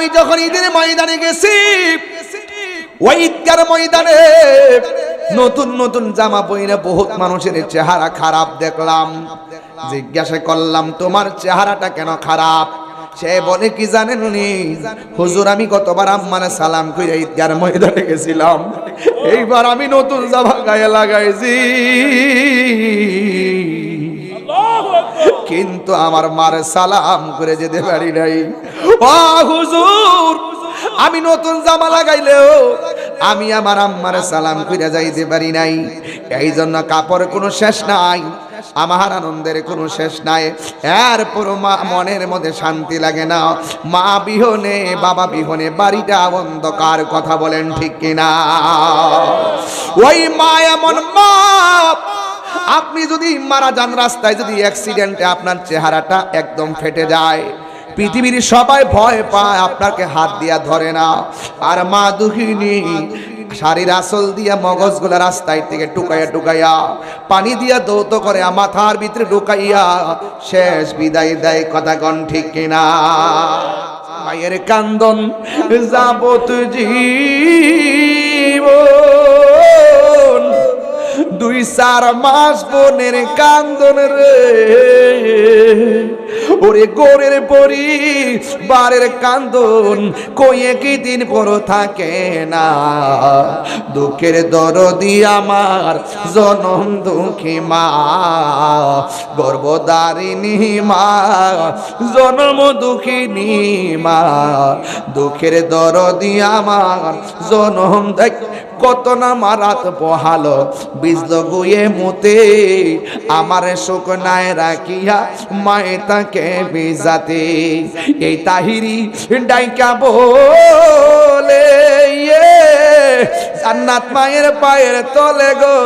আমি যখন ঈদের ময়দানে গেছি, ওই ঈদগার ময়দানে নতুন নতুন জামা পরে বহুত মানুষের চেহারা খারাপ দেখলাম। জিজ্ঞাসা করলাম, তোমার চেহারাটা কেন খারাপ? সে বলে কি জানেননি হুজুর, আমি গতবার আম্মারে সালাম কইরা ঈদগার ময়দানে গেছিলাম, এইবার আমি নতুন জামা গায়ে লাগাইছি, কিন্তু আমার মারে সালাম করে যেতে পারি নাই। ও হুজুর, আমি নতুন জামা লাগাইলেও আমি আমার আম্মারে সালাম কইরা যাইতে পারি নাই। এই জন্য কাপড় কোনো শেষ নাই, আমার আনন্দের কোনো শেষ নাই। এরপর মা মনের মধ্যে শান্তি লাগে না। মা বিহনে বাবা বিহনে বাড়িটা অন্ধকার, কথা বলেন ঠিক কিনা? ওই মা এমন মা, আপনি যদি মারা যান রাস্তায়, যদি অ্যাক্সিডেন্টে আপনার চেহারাটা একদম ফেটে যায়, পৃথিবীর সবাই ভয় পায়, আপনাকে হাত দিয়া ধরে না। আর মা দুঃখিনী, শাড়ির আঁচল দিয়া মগজগুলা রাস্তায় থেকে টুকাইয়া টুকাইয়া পানি দিয়া দৌত করে মাথার ভিতরে ঢুকাইয়া শেষ বিদায় দেয়, কথা কন ঠিক কিনা? মায়ের কান্দন যাবত জীবন, 2-4 মাস বোনের কান্দন রে, ওরে গোরের পরি বারের কান্দন কয়ে কি দিন পর থাকে না। দুঃখের দরদি আমার জনম দুঃখী মা, গর্ভধারিণী মা, জনম দুঃখিনী মা, দুঃখের দরদি আমার জনম দেখ কত না মারাত পোহালো, বিজল গুয়ে মুতে আমার শুকনায় রাখিয়া মায়ে তাকে বিজাতে। এই তাহিরি ডাইকা বলে জান্নাত মায়ের পায়ের তলে গো,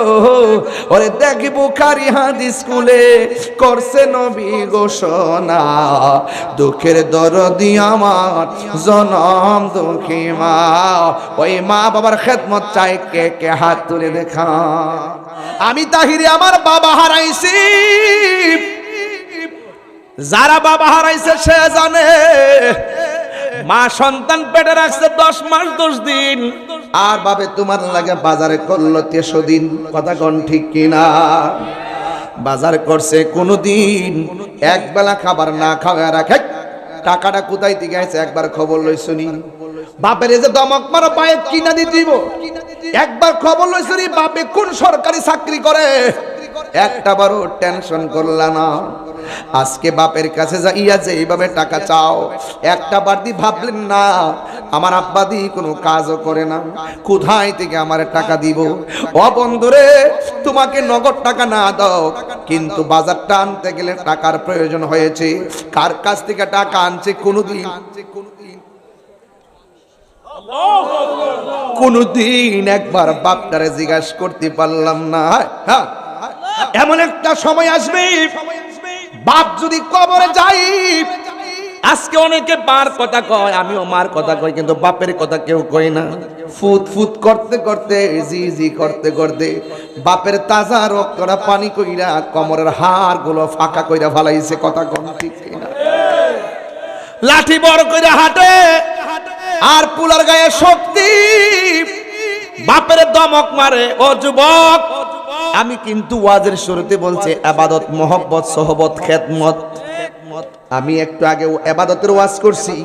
ওরে দেখি বুখারী হাদিস স্কুলে করছে নবী ঘোষণা, দুঃখের দরদি আমার জনম দুঃখী মা। ওই মা বাবার খেদমত চাই কে কে হাত তুলে দেখা। আমি তাহিরি আমার বাবা হারাইছি, যারা বাবা হারাইছে সে জানে। মা সন্তান পেটে রাখছে 10 মাস 10 দিন, আর বাবে তোমার লাগে বাজারে করলো 300 দিন, কথা কোন ঠিক কিনা? বাজার করছে কোনদিন এক বেলা খাবার না খাওয়া রাখে, টাকাটা কোথায় থেকে আছে একবার খবর লই শুনি। বাপের যে দমক মারো পায়ে কিনা দিব, একবার খবর লই শুনি বাপে কোন সরকারি চাকরি করে, একটা বারও টেনশন করলা না। আজকে বাপের কাছে যাইয়া যে এইভাবে টাকা চাও, একটা বার দি ভাবলেন না আমার আব্বা দি কোনো কাজও করে না, কোথায় থেকে আমার টাকা দিব? ও বন্ধুরে, তোমাকে নগদ টাকা না দাও, কিন্তু বাজারটা আনতে গেলে টাকার প্রয়োজন হয়েছে। কার কাছ থেকে টাকা আনছে কোনদিন একবার বাপটারে জিজ্ঞাসা করতে পারলাম না। হ্যাঁ, এমন একটা সময় আসবে বাপ যদি কবরে যাই, আজকে অনেকে মার কথা কয়, আমিও মার কথা কই, কিন্তু বাপের কথা কেউ কয় না। ফুত ফুত করতে করতে জি জি করতে করতে বাপের তাজা রক্তরা পানি কইরা কোমরের হাড় গুলো ফাঁকা কইরা ফালাইছে, কথা কোন ঠিক কিনা? লাঠি বড় কইরা হাঁটে আর পুলার গায়ে শক্তি, বাপের দমক মারে। ও যুবক, আমি কিন্তু ওয়াজের শুরুতে বলছি ইবাদত, মহব্বত, সোহবত, খেদমত। আমি একটু আগে ইবাদতের ওয়াজ করছি,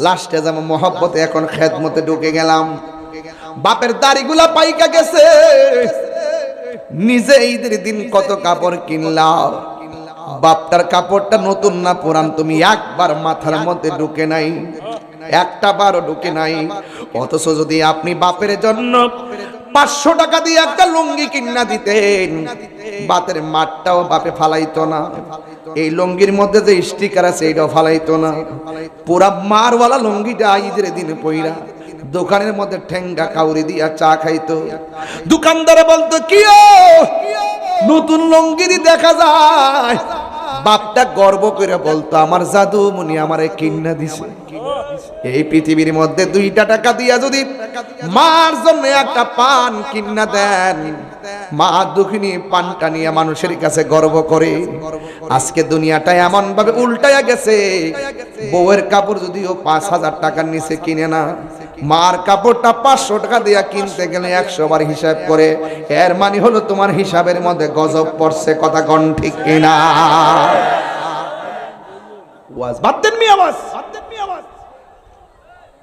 লাস্টে যেমন মহব্বতে, এখন খেদমতে ঢুকে গেলাম। বাপের দাড়িগুলা পাইকা গেছে, নিজে ঈদের দিন কত কাপড় কিনলাম, বাপটার কাপড়টা নতুন না পুরান তুমি একবার মাথার মধ্যে ঢুকে নাই, একটা বারও ঢুকে নাই। অথচ যদি আপনি বাপের জন্য 500 টাকা দিয়ে একটা লুঙ্গি কিনা দিতেন, বাতের মাঠটাও বাপে ফালাইতো না, এই লুঙ্গির মধ্যে যে স্টিকার আছে এটাও ফালাইতো না। পুরা মারওয়ালা লুঙ্গিটা ঈদের দিন পইরা দোকানের মধ্যে ঠেঙ্গা কাউরি দিয়া চা খাইতো। দোকানদারে বলতো কি নতুন লুঙ্গি দেখা যায়, বাপটা গর্ব করে বলতো আমার জাদু মুনি আমারে কিনা দিছে। এই পৃথিবীর মধ্যে 2টা টাকা দিয়া যদি মার জন্য একটা পান কিনা দেন, মা দুঃখিনী পানটা নিয়ে মানুষের কাছে গর্ব করে। আজকে দুনিয়াটা এমন ভাবে উল্টায়া গেছে, বউয়ের কাপড় যদিও 5,000 টাকার নিচে কিনে না, মার কাপড়টা 500 টাকা দিয়া কিনতে গেলে 100 বার হিসাব করে। এর মানে হলো তোমার হিসাবের মধ্যে গজব পড়ছে। কথা কোন ঠিক কিনা? ওয়াজ বাদ দেন মি আওয়াজ,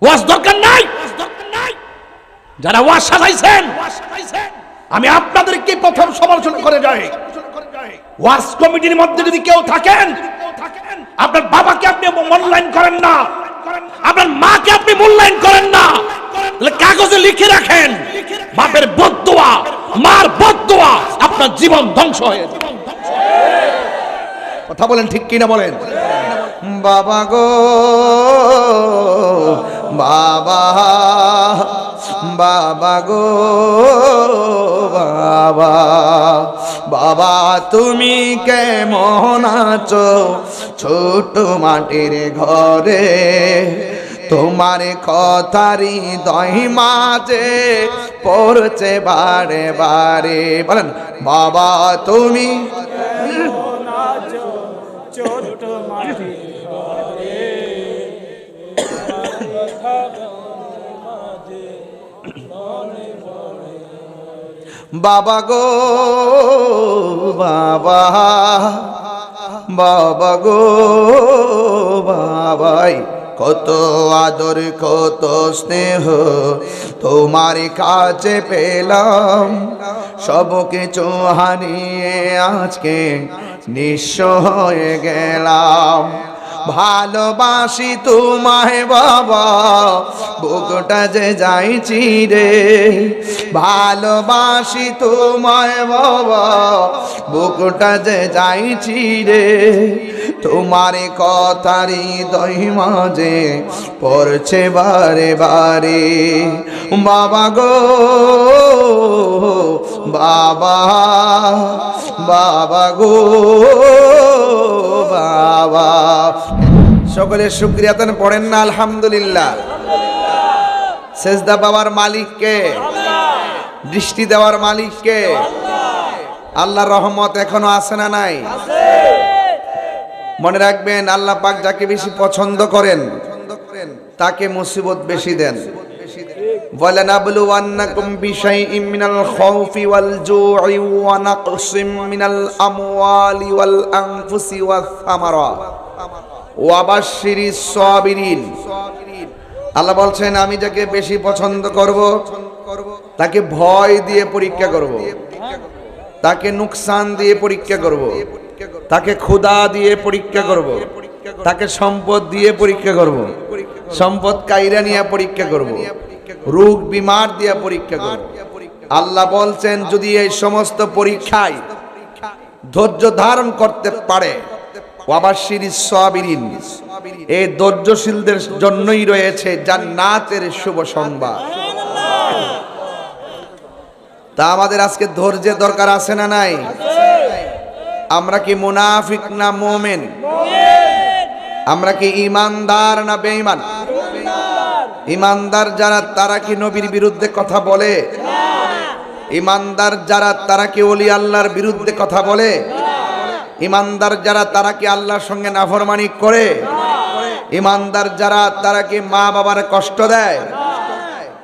ওয়াজ দরকার নাই। যারা ওয়াজ সাজাইছেন আমি আপনাদেরকে প্রথম সমালোচনা করে যাই। ওয়াজ কমিটির মধ্যে যদি কেউ থাকেন, আপনার বাবাকে আপনি মূল্যায়ন করেন না, আপনার মাকে আপনি মূল্যায়ন করেন না, তাহলে কাগজে লিখে রাখেন বাপের বদদুয়া, মার বদদুয়া, আপনার জীবন ধ্বংস হয়ে যাবে। কথা বলেন ঠিক কিনা বলেন? বাবা গো বাবা, বাবা গো বাবা, বাবা তুমি কেমন আছো ছোট মাটির ঘরে? তোমার কথারি দহি মাঝে পড়ছে বারে বারে। বলেন বাবা তুমি ছোট মাটির ঘরে, বাবা গো বাবা, বাবা গো বাবাই, কত আদর কত স্নেহ তোমার কাছে পেলাম, সব কিছু হারিয়ে আজকে নিঃস্ব হয়ে গেলাম। ভালোবাসি তোমায় বাবা, বুকটা যে যাইছি রে। ভালোবাসি তোমায় বাবা, বুকটা যে যাইছি রে। তোমার কথারি দহি মাঝে পড়ছে বারে বারে। বাবা গো বাবা, বাবা গো বাবা। সকলে শুকরিয়া তান পড়েন না আলহামদুলিল্লাহ। সেজদা পাওয়ার মালিক কে? দৃষ্টি দেওয়ার মালিক কে? আল্লাহর রহমত এখনো আছে না নাই? মনে রাখবেন, আল্লাহ পাক যাকে বেশি পছন্দ করেন তাকে মুসিবত বেশি দেন। ওয়ালানাবলুওয়ান্নাকুম বিশাইইম মিনাল খাউফি ওয়াল জু'i ওয়া নাকসিম মিনাল আমওয়ালি ওয়াল আনফুসি ওয়াস সামারাত ওয়া বাশশিরিস সাবিরিন। আল্লাহ বলছেন আমি যাকে বেশি পছন্দ করব তাকে ভয় দিয়ে পরীক্ষা করব, তাকে নুকসান দিয়ে পরীক্ষা করব, তাকে ক্ষুধা দিয়ে পরীক্ষা করব, তাকে সম্পদ দিয়ে পরীক্ষা করব, সম্পদ কাইরা নিয়ে পরীক্ষা করব, রোগ বিমার দিয়ে পরীক্ষা করব। আল্লাহ বলছেন যদি এই সমস্ত পরীক্ষায় ধৈর্য ধারণ করতে পারে, ওয়াবাশশিরিস সাবিরিন, এই ধৈর্যশীলদের জন্যই রয়েছে জান্নাতের শুভ সংবাদ। তা আমাদের আজকে ধৈর্যের দরকার আছে না নাই? আমরা কি মুনাফিক না মুমিন? আমরা কি ইমানদার না বেঈমান? ইমানদার যারা তারা কি নবীর বিরুদ্ধে কথা বলে? ইমানদার যারা তারা কি ওলি আল্লাহর বিরুদ্ধে কথা বলে? ইমানদার যারা তারা কি আল্লাহর সঙ্গে নাফরমানি করে? ইমানদার যারা তারা কি মা বাবার কষ্ট দেয়?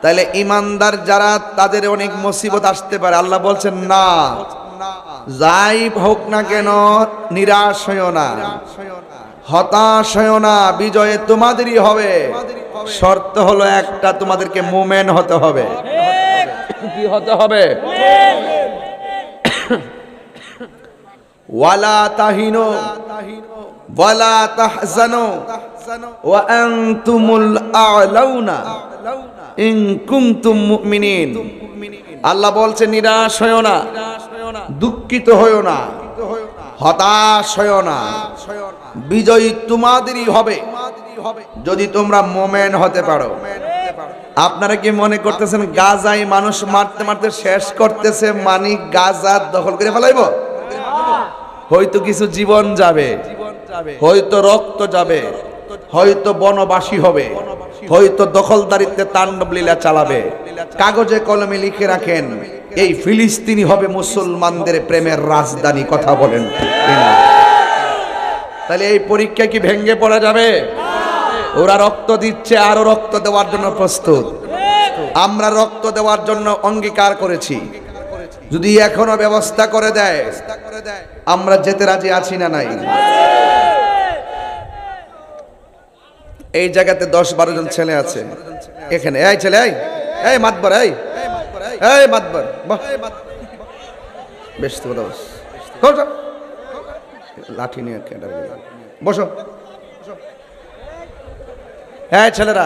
তাহলে ইমানদার যারা তাদের অনেক মুসিবত আসতে পারে। আল্লাহ বলছেন না, যাই হোক না কেন নিরাশ হইও না, হতাশ হইও না, বিজয়ে তোমাদেরই হবে। শর্ত হলো একটা, তোমাদেরকে মুমিন হতে হবে। কি হতে হবে? ওয়ালা তাহিনু ওয়ালা তাহজানু ওয়া আনতুমুল আ'লাউনা ইন কুনতুম মুমিনিন। আল্লাহ বলছে নিরাশ হইও না, দুঃখিত হইও না, হতাশ হইও না, বিজয়ী তোমাদেরই হবে যদি তোমরা মুমিন হতে পারো। আপনারা কি মনে করতেছেন গাজায় মানুষ মারতে মারতে শেষ করতেছে মানে গাজা দখল করে ফেলাইব? হয়তো কিছু জীবন যাবে, হয়তো রক্ত যাবে, হয়তো বনবাসী হবে, হয়তো দখলদারিত্বে তাণ্ডব লীলা চালাবে। কাগজে কলমে লিখে রাখেন, এই ফিলিস্তিনি হবে মুসলমানদের প্রেমের রাজধানী। কথা বলেন ঠিক কিনা? তাহলে এই পরীক্ষা কি ভেঙে পড়া যাবে? ওরা রক্ত দিচ্ছে, আরো রক্ত দেওয়ার জন্য প্রস্তুত। আমরা রক্ত দেওয়ার জন্য অঙ্গীকার করেছি। যদি এখনো ব্যবস্থা করে দেয়, আমরা যেতে রাজি আছি না নাই? এই জায়গাতে 10-12 জন ছেলে আছে এখানে। এই ছেলে, এই মাতবর, এই মাতবর, বাহ বেশ তো বস, লাঠি নিয়ে বসো। হ্যাঁ ছেলেরা,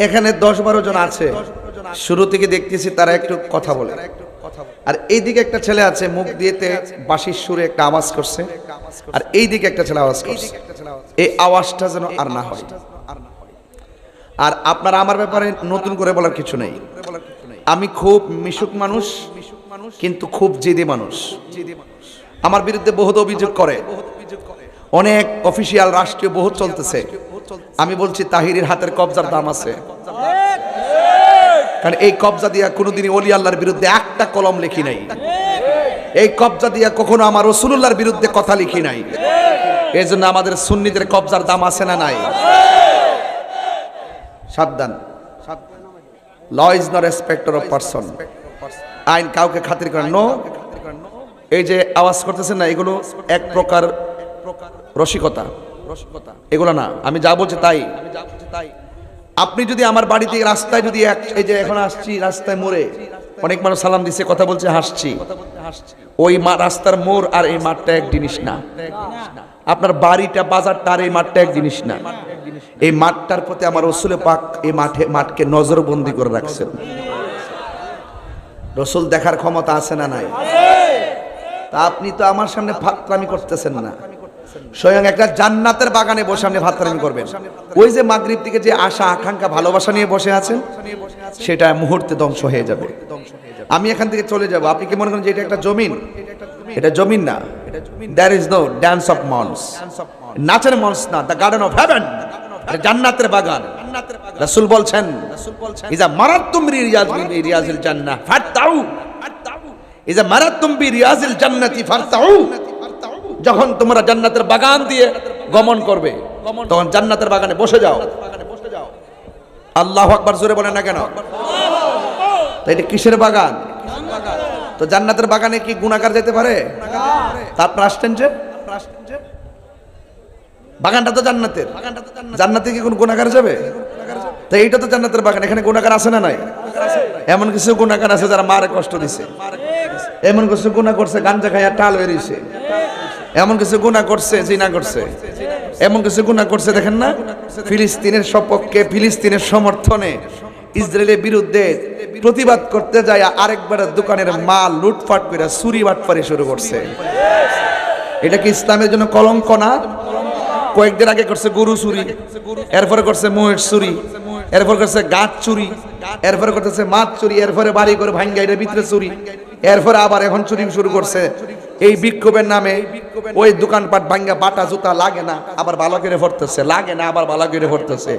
এখানে 10-12 জন আছে। শুরু থেকে দেখতেছি তারা একটু কথা বলে। আর এইদিকে একটা ছেলে আছে, মুখ দিয়েতে বাঁশির সুরে একটা আওয়াজ করছে, আর এইদিকে একটা ছেলে আওয়াজ করছে। এই আওয়াজটা যেন আর না হয়। আর আপনারা আমার ব্যাপারে নতুন করে বলার কিছু নেই। আমি খুব মিশুক মানুষ, কিন্তু খুব জেদি মানুষ। আমার বিরুদ্ধে বহুত অভিযোগ করে, অনেক অফিসিয়াল রাষ্ট্রীয় বহুত চলতেছে। আমি বলছি তাহিরের হাতের কবজার দাম আছে, কারণ এই কবজা দিয়া কোনোদিনই ওলি আল্লাহর বিরুদ্ধে একটা কলম লিখি নাই। এই কবজা দিয়া কখনো আমার রাসূলুল্লাহর বিরুদ্ধে কথা লিখি নাই। এই জন্য আমাদের সুন্নিদের কবজার দাম আছে না নাই? সাবধান, law is not respecter of person. আইন কাউকে খাতির করে নো। এই যে আওয়াজ করতেছেন না, এগুলো এক প্রকার রসিকতা, এগুলো না। আমি যা বলছি তাই। আপনি যদি আমার বাড়িতে রাস্তায় যদি এই যে এখন আসছি রাস্তায় মোড়ে অনেক মানুষ সালাম দিচ্ছে, কথা বলছে, হাসছি, ওই রাস্তার মোড় আর এই মাঠটা এক জিনিস না। আপনার বাড়িটা, বাজারটা আর এই মাঠটা এক জিনিস না। এই মাঠটার প্রতি আমার রাসূল পাক এই মাঠকে নজরবন্দি করে রাখছেন। রাসূল দেখার ক্ষমতা আছে না নাই? তা আপনি তো আমার সামনে ফাতরামি করতেছেন না। স্বয়ং একটা জান্নাতের বাগানে বসে আপনি ফাতরামি করবেন। ওই যে মাগরিব থেকে যে আশা আকাঙ্ক্ষা ভালোবাসা নিয়ে বসে আছেন, সেটা মুহূর্তে ধ্বংস হয়ে যাবে। আমি এখান থেকে চলে যাব। আপনি কি মনে করেন যে এটা একটা জমিন? এটা জমিন না। There is no dance of mons, নাচের মঞ্চ না। দ্য গার্ডেন অফ হেভেন, জান্নাতের বাগান। রাসূল বলছেন, ইজা মারাতুম রিয়াজিল জান্নাহ ফারতাউ, ইজা মারাতুম বিরিয়াজিল জান্নাতি ফারতাউ। যখন তোমরা জান্নাতের বাগান দিয়ে গমন করবে, তখন জান্নাতের বাগানে বসে যাও। আল্লাহু আকবার জোরে বলেন না কেন? তো এটা কিসের বাগান? তো জান্নাতের বাগানে কি গুনাহগার যেতে পারে? তা আপনারা আসছেন যে, বাগানটা তো জান্নাতের, জান্নাতে কি কোন গুনাহগার যাবে? তো এইটা তো জান্নাতের বাগান, এখানে গুনাহগার আছে না নাই? এমন কিছু গুনাহগার আছে যারা মারে কষ্ট দিছে, এমন কিছু গুনাহ করছে গাঞ্জা খাইয়া টাল বেরিয়েছে, এমন কিছু গুনাহ করছে জিনা করছে, এমন কিছু গুনাহ করছে। দেখেন না, ফিলিস্তিনের সপক্ষে, ফিলিস্তিনের সমর্থনে ইসরায়েলের বিরুদ্ধে প্রতিবাদ করতে যায় আরেকবার দোকানের মাল লুটপাট করে চুরি বাটপারি শুরু করছে। এটা কি ইসলামের জন্য কলঙ্ক না? কয়েকদিন আগে করছে গরু চুরি, এরপরে করছে মহিষ চুরি, এরপর করছে গাছ চুরি, এরপরে করতেছে মাছ চুরি, এরপরে বাড়ি করে ভাঙ্গা এর ভিতরে চুরি, এরপরে আবার এখন চুরি শুরু করছে। এই বিক্ষোভের নামে ওই দোকানপাট ভাঙ্গা বাটা জুতা লাগে না আবার ভালো করে ভরতেছে, লাগে না আবার ভালো করে ভরতেছে।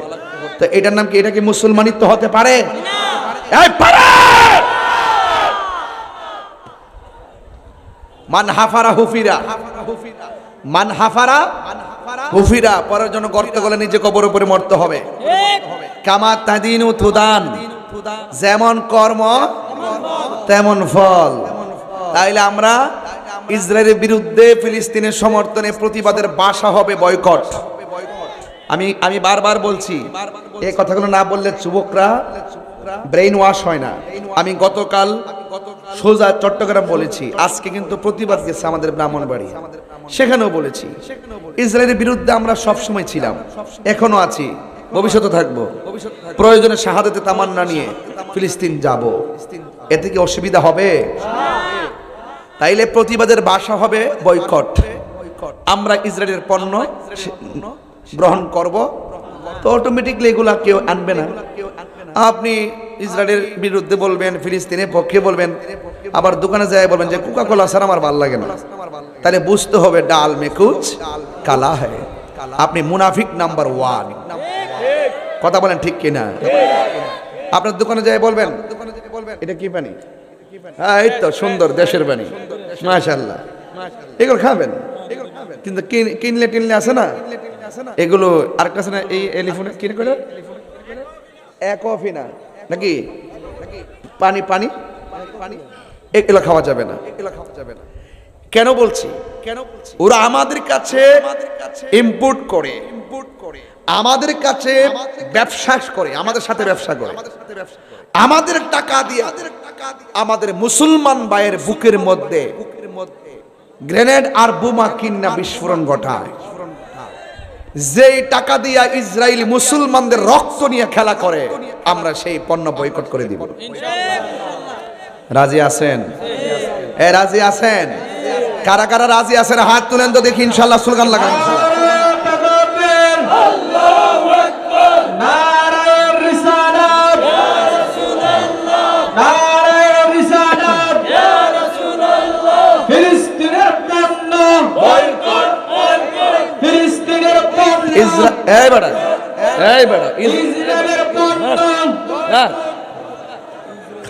তো এটার নাম কি? এটা কি মুসলমানিত্ব হতে পারে? মান হাফারা হুফিরা, মান হাফারা হুফিরা। পরের জন্য গর্ত গলে নিজে কবর উপরে মরতে হবে। কামা তাদিনু তুদান, যেমন কর্ম তেমন ফল। তাইলে আমরা ইসরায়েলের বিরুদ্ধে ফিলিস্তিনের সমর্থনে প্রতিবাদের ভাষা হবে বয়কট। আমি বারবার বলছি, এই কথাগুলো না বললে যুবকরা ব্রেইন ওয়াশ হয় না। আমি গতকাল সোজা চট্টগ্রাম বলেছি, আজকে কিন্তু প্রতিবাদ গেছে আমাদের ব্রাহ্মণবাড়ি, সেখানেও বলেছি। ইসরায়েলের বিরুদ্ধে আমরা সব সময় ছিলাম, এখনো আছি, ভবিষ্যতে থাকবো। প্রয়োজনে শাহাদাতে তামান্না নিয়ে ফিলিস্তিন যাব। এতে কি অসুবিধা হবে? তাইলে প্রতিবাদের ভাষা হবে বয়কট। আমরা ইসরায়েলের পণ্য গ্রহণ করব, তো অটোমেটিকলি এগুলা কেউ আনবে না। আপনি ইসরায়েলের বিরুদ্ধে বলবেন, ফিলিস্তিনের পক্ষে বলবেন, আবার দোকানে যায় বলবেন যে কোকা কোলা স্যার আমার ভালো লাগে না। তাহলে বুঝতে হবে ডাল মে কুছ কালা হ্যায়, আপনি মুনাফিক নাম্বার 1। কথা বলেন ঠিক কিনা? আপনার দোকানে যাই বলবেন এটা কি পানি? হ্যাঁ এই তো সুন্দর দেশের পানি, মাশাআল্লাহ, এগুলো খাবেন। কিন্তু কিনলে টিনলে আছে না এগুলো, আর কাছে না এই এলিফোনে কিনে করে কফি না নাকি পানি পানি পানি, এগুলো খাওয়া যাবে না, এগুলো খাওয়া যাবে না। কেন বলছি? ওরা আমাদের কাছে ইম্পোর্ট করে, আমাদের কাছে ব্যবসা করে, আমাদের সাথে ব্যবসা করে, আমাদের টাকা দিয়ে আমাদের মুসলমান ভাইয়ের বুকের মধ্যে গ্রেনেড আর বোমা কিনা বিস্ফোরণ ঘটায়। যেই টাকা দিয়া ইসরায়েল মুসলমানদের রক্ত নিয়ে খেলা করে, আমরা সেই পণ্য বয়কট করে দিব। রাজি আছেন? রাজি আছেন? কারা কারা রাজি আছেন হাত তুলেন তো দেখি, ইনশাআল্লাহ স্লোগান লাগান।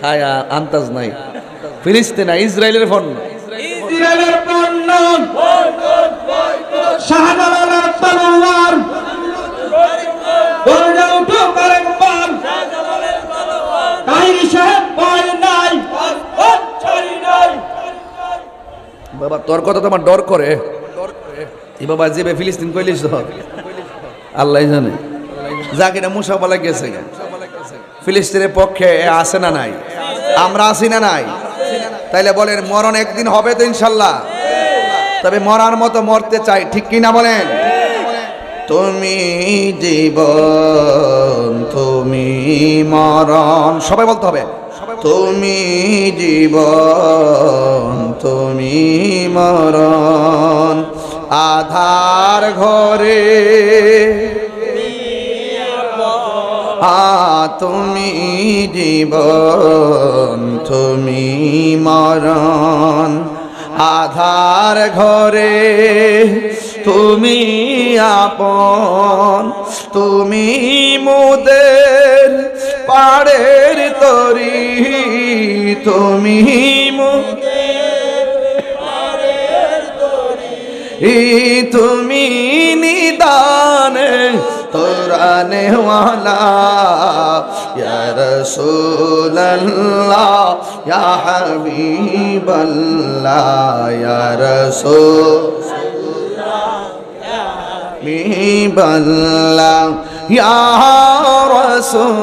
খায়া আন্তাজ নাই, ফিলিস্তিনা ইসরায়েলের পণ্য, ইসরায়েলের পণ্য, শাহজালালের তলোয়ার, দরজা উঠো আরেকবার, কাহিনী সাহেব ভয় নাই, ছাড়ি নাই। বাবা তোর কথা তো আমার ডর করে, এই বাবা যেবে ফিলিস্তিন কইলিস তো আল্লাহ জানে, যাকে না মুসা বলা গেছে ফিলিস্তিনের পক্ষে আছে না নাই? আমরা আছি না নাই? তাইলে বলেন মরণ একদিন হবে তো ইনশাল্লাহ, তবে মরার মতো মরতে চাই, ঠিক কি না বলেন? তুমি জীবন তুমি মরণ, সবাই বলতে হবে, তুমি জীবন তুমি মরণ, আধার ঘরে তুমি জীবন তুমি মরণ, আধার ঘরে তুমি আপন, তুমি মোদের পাড়ের তরি, তুমি তুমি নিদানে তোরানে ওয়ালা, ইয়া রাসূলুল্লাহ ইয়া হাবিবাল্লাহ, ইয়া রাসূলুল্লাহ ইয়া হাবিবাল্লাহ, ইয়া রাসূলুল্লাহ।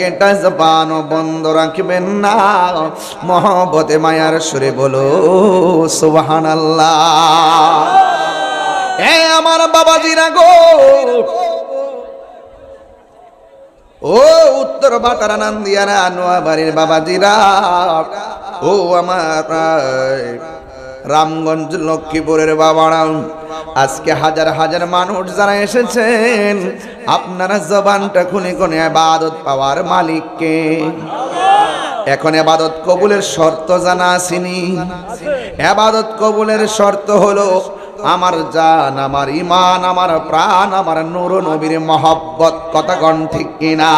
একটা জবান বন্ধ রাখবেন না, মহব্বতে মায়ার সুরে বলো সুবহানাল্লাহ। এ আমার বাবাজিরা গো, ও উত্তর বাটারা নান্দিয়ারা নোয়াবাড়ির বাবাজিরা, ও আমার রামগঞ্জ লক্ষ্মীপুরের বাবারা, আজকে হাজার হাজার মানুষ যারা এসেছেন, আপনারা জবানটা খুলে কোনে ইবাদত পাওয়ার মালিককে। এখন ইবাদত কবুলের শর্ত জানা আসেনি। ইবাদত কবুলের শর্ত হলো আমার জান, আমার ঈমান, আমার প্রাণ, আমার নূর নবীর মহব্বত। কথা কোন ঠিক কিনা?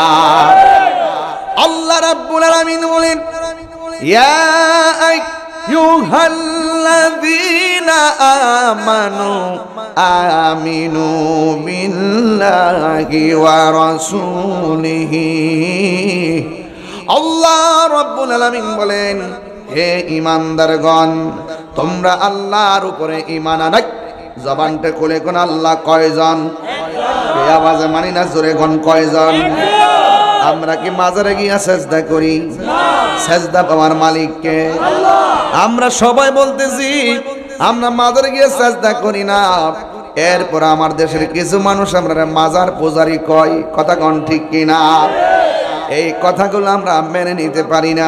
আল্লাহ রাব্বুল আলামিন বলেন, ইয়া আইয়ুহাল্লাযীনা আমানু আমিনু বিল্লাহি ওয়া রাসূলিহি। আল্লাহ রাব্বুল আলামিন বলেন, হে ঈমানদারগণ, তোমরা আল্লাহর উপরে ঈমান আনো। জবানটা খুলে কোন আল্লাহ কয়জন? এই আওয়াজে মানি না, জোরে কোন কয়জন? আমরা কি মাজারে গিয়া সেজদা করি? সেজদা পাওয়ার মালিককে। আমরা সবাই বলতেছি আমরা মাজারে গিয়ে সেজদা করি না, এরপর আমার দেশের কিছু মানুষ আমরা মাজার পূজারি কয়। কথা কোন ঠিক কিনা? এই কথাগুলো আমরা মেনে নিতে পারি না।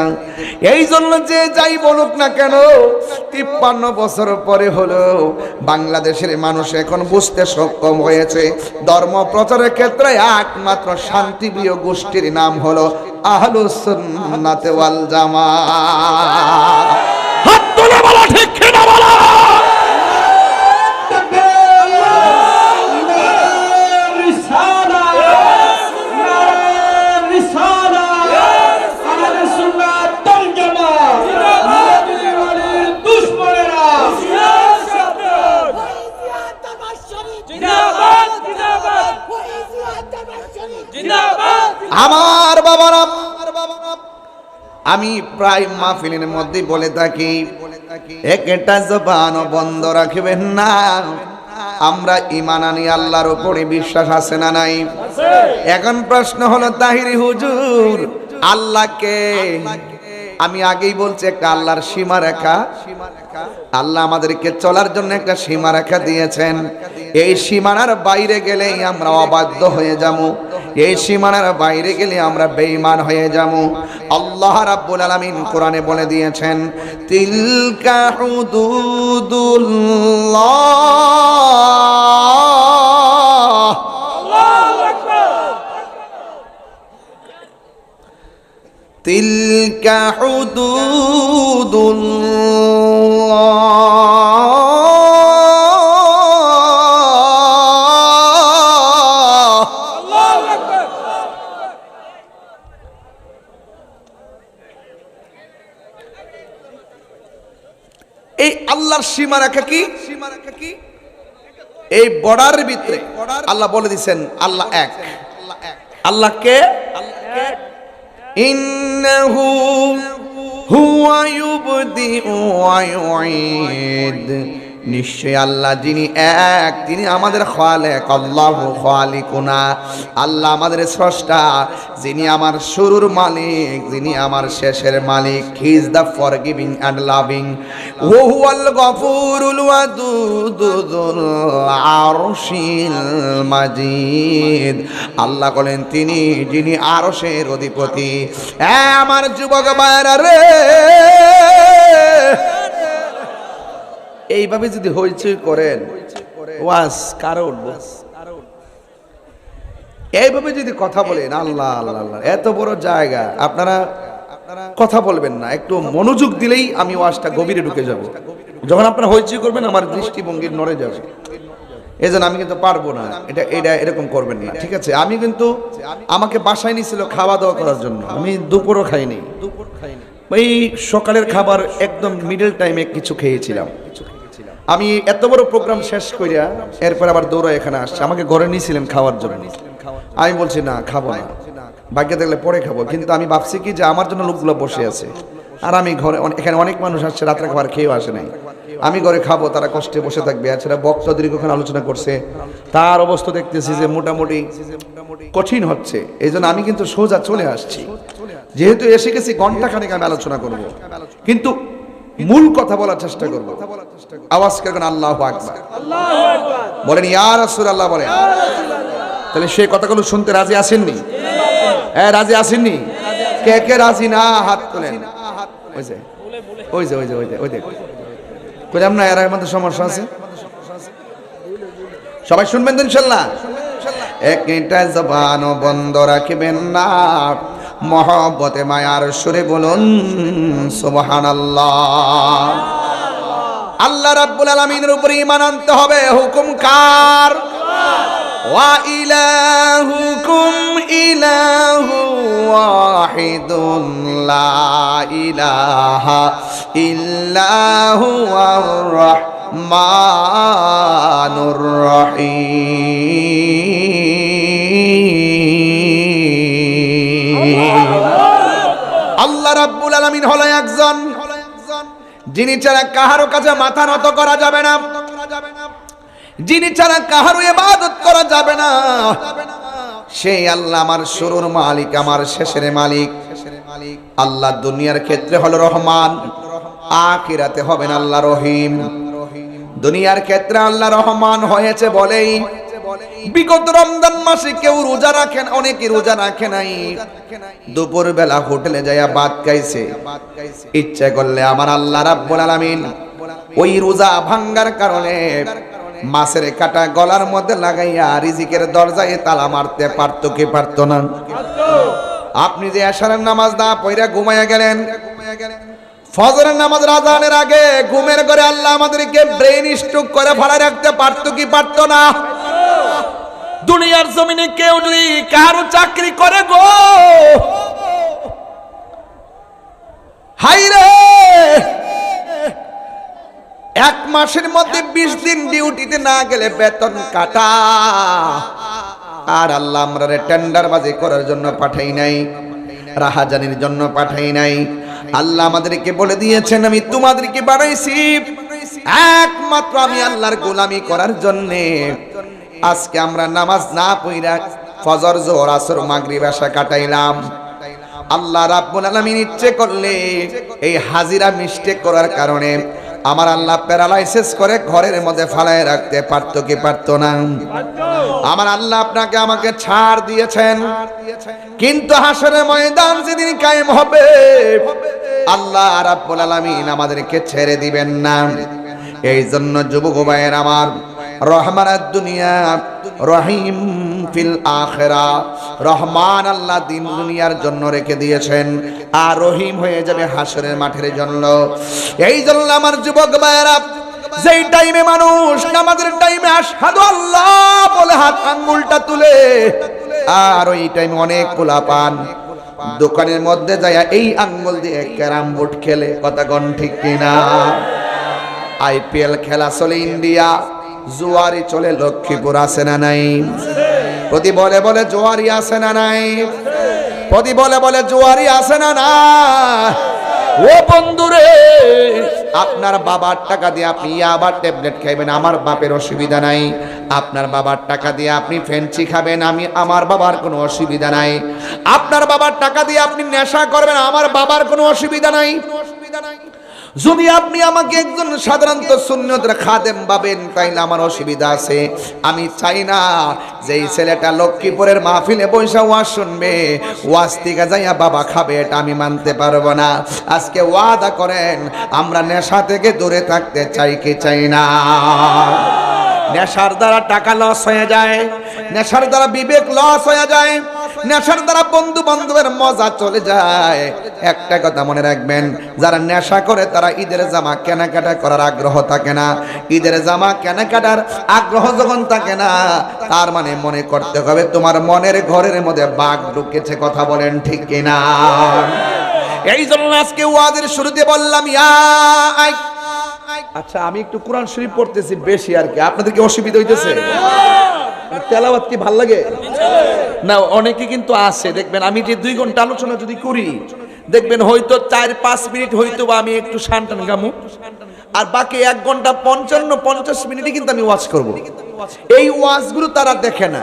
এই জন্য যে যাই বলুক না কেন, 53 বছর পরে হলো বাংলাদেশের মানুষ এখন বুঝতে সক্ষম হয়েছে, ধর্ম প্রচারের ক্ষেত্রে একমাত্র শান্তিপ্রিয় গোষ্ঠীর নাম হলো আহলুস সুন্নাত ওয়াল জামাত। হাত তুলে বলো ঠিক আমার বাবারা, আমি প্রায় মাহফিলের মধ্যে বলে থাকি, একটা জবান বন্ধ রাখবেন না। আমরা ঈমান আনি, আল্লাহর উপরে বিশ্বাস আছে না নাই? এখন প্রশ্ন হলো তাহিরি হুজুর, আল্লাহকে আমি আগেই বলছি একটা আল্লাহর সীমা রেখা, আল্লাহ আমাদেরকে চলার জন্য একটা সীমা রেখা দিয়েছেন। এই সীমানার বাইরে গেলেই আমরা অবাধ্য হয়ে যাবো, এই সীমানার বাইরে গেলে আমরা বেঈমান হয়ে যাবো। আল্লাহ রাব্বুল আলামিন কোরআনে বলে দিয়েছেন, তিলকা হুদুদুল্লাহ, তিলকা এই আল্লাহর সীমা রেখা কি? এই বর্ডারের ভিতরে আল্লাহ বলে দিয়েছেন আল্লাহ এক। আল্লাহকে ইন্নাহু হুয়া ইউবদিউ ওয়া ইউঈদ, নিশ্চয় আল্লাহ যিনি এক, তিনি আমাদের খালেক। আল্লাহু খালিকুনা, আল্লাহ আমাদের স্রষ্টা, যিনি আমার শুরুর মালিক, যিনি আমার শেষের মালিক। He is the forgiving and loving, ওয়া হুয়াল গফুরুল ওয়াদুদুল আরশিল মাজিদ। আল্লাহ বলেন তিনি যিনি আরশের অধিপতি। আমার যুবক ভাইরা রে, এইভাবে যদি হইচই করেন, ওয়াজ কারো উঠবো? এইভাবে যদি কথা বলেন, আল্লাহ আল্লাহ আল্লাহ, এত বড় জায়গা, আপনারা কথা বলবেন না, একটু মনোযোগ দিলেই আমি ওয়াজটা গভীরে ঢুকে যাব। যখন আপনারা হইচই করবেন আমার দৃষ্টিভঙ্গি নড়ে যাবে, এই জন্য আমি কিন্তু পারবো না, এটা এরকম করবেন না, ঠিক আছে? আমি কিন্তু, আমাকে বাসায় নিয়েছিল খাওয়া দাওয়া করার জন্য, আমি দুপুরও খাইনি, ওই সকালের খাবার একদম মিডল টাইমে কিছু খেয়েছিলাম। আমি এত বড় প্রোগ্রাম শেষ করিয়া এরপর আবার দৌড়া এখানে আসছে, আমাকে ঘরে নিয়েছিলেন খাওয়ার জন্য। আমি বলছি না, খাবো না, ভাগ্যে দেখলে পরে খাবো। কিন্তু আমি ভাবছি কি যে আমার জন্য লোকগুলো বসে আছে, আর আমি ঘরে, এখানে অনেক মানুষ আসছে, রাত্রে খাবার খেয়েও আসে নাই, আমি ঘরে খাবো, তারা কষ্টে বসে থাকবে। এছাড়া বক্তা দীর্ঘক্ষণ আলোচনা করছে, তার অবস্থা দেখতেছি যে মোটামুটি কঠিন হচ্ছে, এই জন্য আমি কিন্তু সোজা চলে আসছি। যেহেতু এসে গেছি, ঘন্টা খানেক আমি আলোচনা করব, কিন্তু মূল কথা বলার চেষ্টা করব। আওয়াজ করবেন আল্লাহু আকবার, বলেন ইয়া রাসূলুল্লাহ, বলেন। তাহলে সেই কথাগুলো শুনতে রাজি আছেননি? হ্যাঁ, রাজি আছেননি? কে কে রাজি না হাত তোলেন। ওই যে ওই যে ওই যে ওই যে ওই দেখো, কইলাম না এর মধ্যে সমস্যা আছে। সবাই শুনবেন তো ইনশাআল্লাহ? একটা জবান বন্ধ রাখবেন না, মহব্বতে মায়ার সুরে বলুন সুবহানাল্লাহ। আল্লাহ রাব্বুল আলামিনের উপরে ঈমান আনতে হবে। হুকুম কার? ওয়া ইলাহুকুম ইলাহু ওয়াহিদুন লা ইলাহা ইল্লাহু আর-রাহমানুর রহিম। আল্লাহ রাব্বুল আলামিন হলো একজন, যিনি ছাড়া কাহারো কাছে মাথা নত করা যাবে না, যিনি ছাড়া কাহারও ইবাদত করা যাবে না। সেই আল্লাহ আমার শুরুর মালিক, আমার শেষের মালিক। আল্লাহ দুনিয়ার ক্ষেত্রে হলো রহমান, আখিরাতে হবেন আল্লাহ রহিম। দুনিয়ার ক্ষেত্রে আল্লাহ রহমান হয়েছে বলেই বিগত রমজান মাসে কেউ রোজা রাখেন, অনেকে রোজা রাখে নাই, দুপুর বেলা হোটেলে যাইয়া ভাত খাইছে। ইচ্ছা করলে আমার আল্লাহ রাব্বুল আলামিন ওই রোজা ভাঙ্গার কারণে মাছের কাটা গলার মধ্যে লাগাইয়া রিজিকের দরজায় তালা মারতে পারতো কি পারতো না? আপনি যে এশারের নামাজ না পড়া ঘুমাইয়া গেলেন, ফজরের নামাজ আযানের আগে ঘুমের ঘরে আল্লাহ আমাদেরকে ব্রেন স্ট্রোক করে ফাড়া রাখতে পারতো কি পারতো না? দুনিয়ার জমিনে কেউ যদি কারো চাকরি করে গো, হাইরে, এক মাসের মধ্যে 20 দিন ডিউটিতে না গেলে বেতন কাটা। আর আল্লাহ আমরারে টেন্ডারবাজি করার জন্য পাঠাই নাই, রাহাজানির জন্য পাঠাই নাই। আল্লাহ আমাদেরকে বলে দিয়েছেন আমি তোমাদেরকে বানাইছি একমাত্র আমি আল্লাহর গোলামি করার জন্য। আজকে আমরা নামাজ না পড়া ফজর জোহর আসর মাগরিব এশা কাটাইলাম। আল্লাহ রাব্বুল আলামিন ইচ্ছে করলে এই হাজিরা মিস্টেক করার কারণে আমার আল্লাহ প্যারালাইসিস করে ঘরের মধ্যে ফালায় রাখতে পারতো কি পারতো না? আমার আল্লাহ আপনাকে আমাকে ছাড় দিয়েছেন, কিন্তু হাসরের ময়দান যেদিন কায়েম হবে আল্লাহ রাব্বুল আলামিন আমাদেরকে ছেড়ে দিবেন না। এই জন্য যুবক ভাইয়ের আমার, রহমানাদ দুনিয়া রহিম ফিল আখিরা, রহমান আল্লাহ দিন দুনিয়ার জন্য রেখে দিয়েছেন, আর রহিম হয়ে যাবে হাসরের মাঠের জন্য। এই জন্য আমার যুবক ভাইয়েরা, যেই টাইমে মানুষ নামাজের টাইমে আশহাদু আল্লাহ বলে হাত আঙ্গুলটা তুলে, আর ওই টাইমে অনেক পোলাপান দোকানের মধ্যে যায় এই আঙ্গুল দিয়ে ক্যারাম বোর্ড খেলে। কথা কোন ঠিক কিনা? আইপিএল খেলা চলে ইন্ডিয়া, জুয়ারি চলে লক্ষ্মীপুর, আছে না নাই? প্রতি বলে বলে জুয়ারি আছে না নাই? প্রতি বলে বলে জুয়ারি আছে না না? ও বন্ধুরে, আপনার বাবার টাকা দিয়ে আপনি আবার ট্যাবলেট খাইবেন, আমার বাপের অসুবিধা নাই। আপনার বাবার টাকা দিয়ে আপনি ফেন্সি খাবেন, আমার বাবার কোনো অসুবিধা নাই। আপনার বাবার টাকা দিয়ে আপনি নেশা করবেন, আমার বাবার কোনো অসুবিধা নাই। যদি আপনি আমাকে একজন সাধারণত সুন্নতের খাদেম ভাবেন তাইলে আমার অসুবিধা আছে। আমি চাই না যে এই ছেলেটা লক্ষ্মীপুরের মাহফিলে বৈশা ওয়াজ শুনবে, ওয়াজ থেকে যাইয়া বাবা খাবে, এটা আমি মানতে পারবো না। আজকে ওয়াদা করেন আমরা নেশা থেকে দূরে থাকতে চাই কি চাই না? নেশার দ্বারা টাকা লস হয়ে যায়, নেশার দ্বারা বিবেক লস হয়ে যায়, নেশার দ্বারা বন্ধু বান্ধবের মজা চলে যায়। একটা কথা মনে রাখবেন, যারা নেশা করে তারা ঈদের জামা কেনাকাটা করার আগ্রহ থাকে না। ঈদের জামা কেনাকাটার আগ্রহ যখন থাকে না, তার মানে মনে করতে হবে তোমার মনের ঘরের মধ্যে বাঘ ঢুকেছে। কথা বলেন ঠিক কিনা? এই জন্য আজকে ওয়াজের শুরুতে বললাম আচ্ছা আমি একটু কোরআন শরীফ পড়তেছি বেশি আর কি, আপনাদের কি অসুবিধা হইতেছে? তেলাওয়াত কি ভাল লাগে না? অনেকে কিন্তু আছে দেখবেন, আমি যে 2 ঘন্টা আলোচনা যদি করি দেখবেন হয়তো 4-5 মিনিট হয়তো বা আমি একটু শানটান গামু, আর বাকি 1 ঘন্টা 55-50 মিনিটে কিন্তু আমি ওয়াজ করব। এই ওয়াজগুলো তারা দেখে না।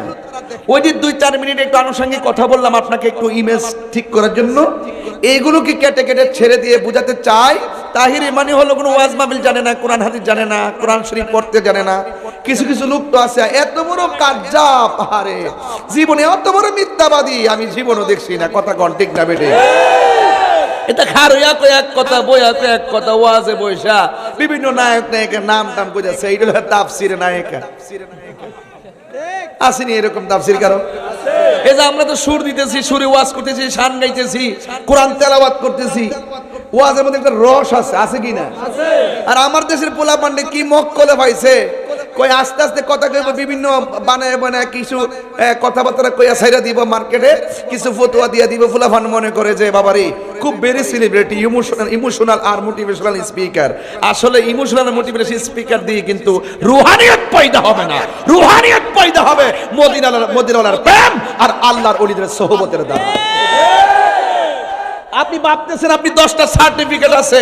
ওই যে 2-4 মিনিট একটু আনুষঙ্গিক কথা বললাম আপনাকে একটু ইমেজ ঠিক করার জন্য, এইগুলোকে কেটে কেটে ছেড়ে দিয়ে বোঝাতে চাই তাহিরি মানে হলো কোনো ওয়াজ মাহফিল জানে না, কোরআন হাদিস জানে না, কোরআন শরীফ পড়তে জানে না। কিছু কিছু লোক তো আছে এত বড় কাজ্জা পাহাড়ে, জীবনে এত বড় মিথ্যাবাদী আমি জীবনও দেখছি না। কথা কোন ঠিক না বেটে? এটা খারইয়া তো এক কথা, বইয়া তো এক কথা, ওয়াজে বৈশা বিভিন্ন নায়ক নায়িকার নাম টাম কইতাছে, এইটা হলো তাফসিরে নায়িকা। আসেনি এরকম তাফসির কারো? এই যে আমরা তো সুর দিতেছি, সুরে ওয়াজ করতেছি, শান গাইতেছি, কোরআন তেলাওয়াত করতেছি, ওয়াজের মধ্যে একটা রস আছে কি না? আর আমার দেশের পোলা পান্ডে কি মক্কলে পাইছে, কই আস্তে আস্তে কথা কইব, বিভিন্ন বানায় বানায় কিছু কথাবার্তা কইয়া ছাইরা দিব মার্কেটে, কিছু ফতোয়া দিয়া দিব। ফুলাফান মনে করে যে বাবারে খুব বেরি সেলিব্রিটি, ইমোশনাল আর মোটিভেশনাল স্পিকার। আসলে ইমোশনাল মোটিভেশনাল স্পিকার দিয়ে কিন্তু রুহানিয়ত পয়দা হবে না। রুহানিয়ত পয়দা হবে মদিনার প্রেম আর আল্লাহর ওলিদের সোহবতের দ্বারা। আপনি ভাবতেছেন আপনি 10টা সার্টিফিকেট আছে,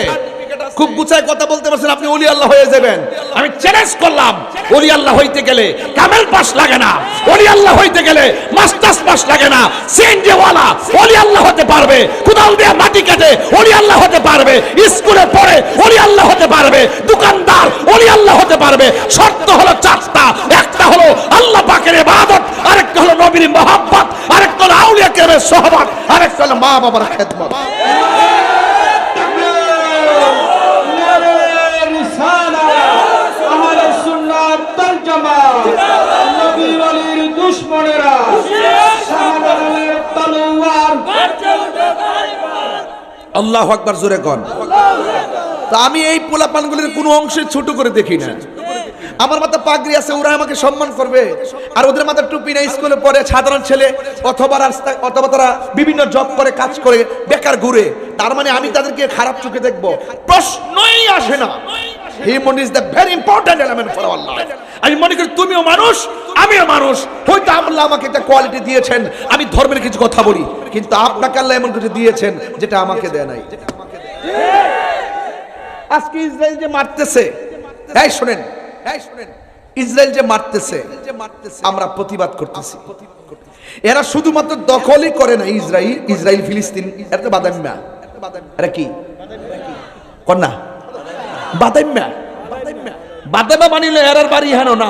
খুব গুছায় কথা বলতে পারছেন, আপনি ওলি আল্লাহ হয়ে যাবেন। আমি চ্যালেঞ্জ করলাম, ওলি আল্লাহ হইতে গেলে কামেল পাস লাগে না, ওলি আল্লাহ হইতে গেলে মাস্টার্স পাস লাগে না। সিএনজি ওয়ালা ওলি আল্লাহ হতে পারবে, কোদাল দিয়ে মাটি কেটে ওলি আল্লাহ হতে পারবে, স্কুলে পড়ে ওলি আল্লাহ হতে পারবে, দোকানদার ওলি আল্লাহ হতে পারবে। শর্ত হলো 4টা। একটা হলো আল্লাহ পাকের ইবাদত, আরেকটা হলো নবীর মহব্বত, আরেকটা হলো আউলিয়া কেরামের সোহবত, আরেকটা হলো মা বাবার খেদমত। আল্লাহু আকবার, জোরে কোন। তা আমি এই পোলাপানগুলির কোনো অংশে ছোট করে দেখি না। আমার মাথা পাগড়ি আছে, ওরা আমাকে সম্মান করবে, আর ওদের মাথা টুপি না, স্কুলে পড়ে সাধারণ ছেলে, অথবা রাস্তায়, অথবা তারা বিভিন্ন জব করে, কাজ করে, বেকার ঘুরে, তার মানে আমি তাদেরকে খারাপ চোখে দেখবো? প্রশ্নই আসে না। Human is the very important element for our life. আমি মনে করি তুমিও মানুষ, আমিও মানুষ, হয়তো আল্লাহ আমাকে একটা কোয়ালিটি দিয়েছেন, আমি ধর্মের কিছু কথা বলি, কিন্তু আপনাকে আল্লাহ এমন কিছু দিয়েছেন যেটা আমাকে দেয় নাই। আজকে ইসরায়েল যে মারতেছে, এই শুনেন, ইসরায়েল যে মারতেছে, আমরা প্রতিবাদ করতেছি। এরা শুধুমাত্র দখলই করে না, ইসরায়েল ফিলিস্তিন, এরা তো বাদাম্মা। এরা কি কন্যা বাদাম্মা, বাদাম্মা মানিলে এরার বাড়ি হেনো না,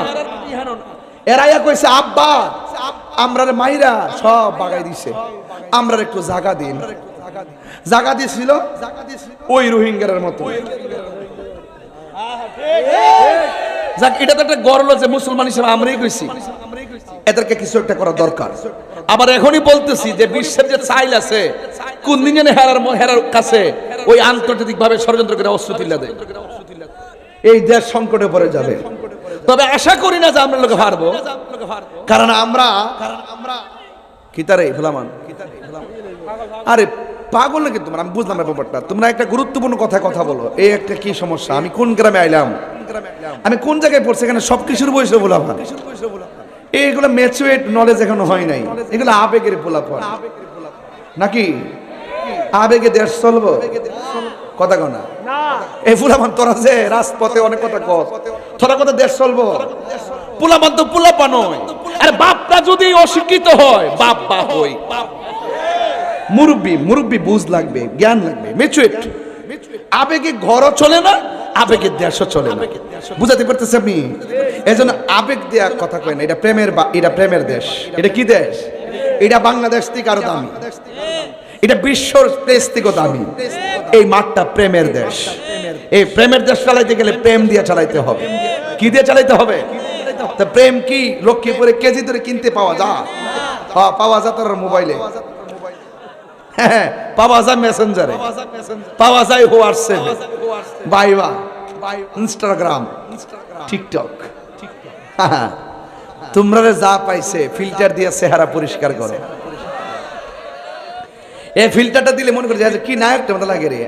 এরা কইছে আব্বা আমরার মাইরা সব বাগাই দিছে, আমরা একটু জায়গা দিন। জায়গা দিয়েছিল ওই রোহিঙ্গার মতো। যাক, এটা তো একটা গর্ব যে মুসলমান হিসেবে আমরাই কইছি এদেরকে কিছু একটা করা দরকার। আবার এখনই বলতেছি যে বিশ্বের যে চাইল আছে, কোন দিন যেন হেরার কাছে ওই আন্তর্জাতিক ভাবে ষড়যন্ত্র করে অস্ত্র তুলে দেয়, এই দেশ সংকটে পড়ে যাবে। তবে আশা করি না যে আমরা লোকে হারবো, কারণ আমরা কিতারে ফুলামান, আরে পাগল নাকি তোমরা? আমি বুঝলাম না ব্যাপারটা। তোমরা একটা গুরুত্বপূর্ণ কথা বলো, এই একটা কি সমস্যা? আমি কোন গ্রামে আইলাম, আমি কোন জায়গায় পড়ছি, এখানে সবকিছুর বয়সে বলাফান, এইগুলো ম্যাচুরেট নলেজ এখনো হয় নাই, এগুলো আবেগের পোলাপন নাকি? আবেগে দেশ চলবো কথা কনা এই ফুলাপান, তোরা যে রাজপথে অনেক কথা কর, তোরা কথা দেশ চলবো? পোলাপান তো পোলাপান নয়। আর বাপটা যদি অশিক্ষিত হয়, বাপ বাপ হই, মুরব্বী বুঝ লাগবে, জ্ঞান লাগবে, ম্যাচুরেট। আবেগে ঘরও চলে না, আবেগে দেশও চলে না। বুঝাতে পারতেছি আমি? এজন্য আবেগ দেয়া কথা কয় না। এটা প্রেমের দেশ। এটা কি দেশ? এটা বাংলাদেশ থেকে আরো দামি, এটা বিশ্বর দেশ থেকে দামি। এই মাঠটা প্রেমের দেশ। এই প্রেমের দেশ চালাইতে গেলে প্রেম দিয়ে চালাইতে হবে। কি দিয়ে চালাইতে হবে? তা প্রেম কি লক্ষ্মীপুরে কেজি ধরে কিনতে পাওয়া যায়? হ্যাঁ, পাওয়া যায় তোর মোবাইলে, হ্যাঁ পাওয়া যায় মেসেঞ্জারে, পাওয়া যায় হোয়াটসঅ্যাপে, ভাইবা, ইনস্টাগ্রাম, টিকটক। তোমরা যা পাইছে ফিল্টার দিয়ে চেহারা পরিষ্কার করো। এই ফিল্টারটা দিলে মনে করে কি নায়কটা মতো লাগে রে।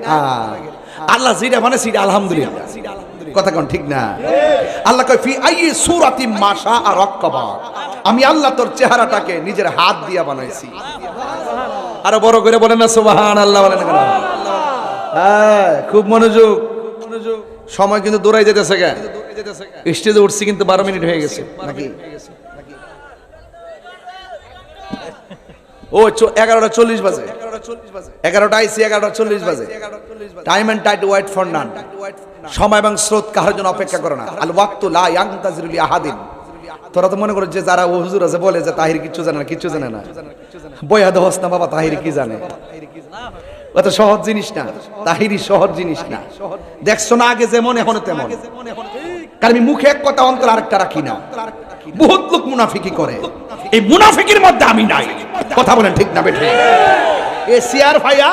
আল্লাহ যেটা মানে সেটা আলহামদুলিল্লাহ, কথা কোন ঠিক না? আল্লাহ কয় ফি আইয়ি সূরাতিন মাশা আর রাক্কাবা, আমি আল্লাহ তোর চেহারাটাকে নিজের হাত দিয়া বানাইছি। আরো বড় করে বলেন না সুবহানাল্লাহ, বলেন না? হ্যাঁ, খুব মনোযোগ। সময় কিন্তু দৌড়াই যেতেছে, স্টেজে উঠছি কিন্তু 12 মিনিট হয়ে গেছে নাকি? ও 11:40 বাজে, 11টা আইসি, 11:40 বাজে। Time and tide wait for none. সময় এবং স্রোত কাহার জন্য অপেক্ষা করে না। আল ওয়াক্তু লা ইয়ানতাজিরু লি আহাদিন। তোরা তো মনে করো যে যারা ও হুজুর আছে বলে যে তাহির কিচ্ছু জানে না, কিচ্ছু জানে না। বইয়া দোস না বাবা, তাহির কি জানে? অত সহজ জিনিস না, তাহিরি সহজ জিনিস না। দেখছো না আগে যেমন এখন তেমন। কারণ আমি মুখে এক কথা অন্তর আরেকটা রাখি না। বহুত লোক মুনাফিকি করে, এই মুনাফিকির মধ্যে আমি নাই। কথা বলেন ঠিক না বেঠে? এশিয়ার ভাইয়া,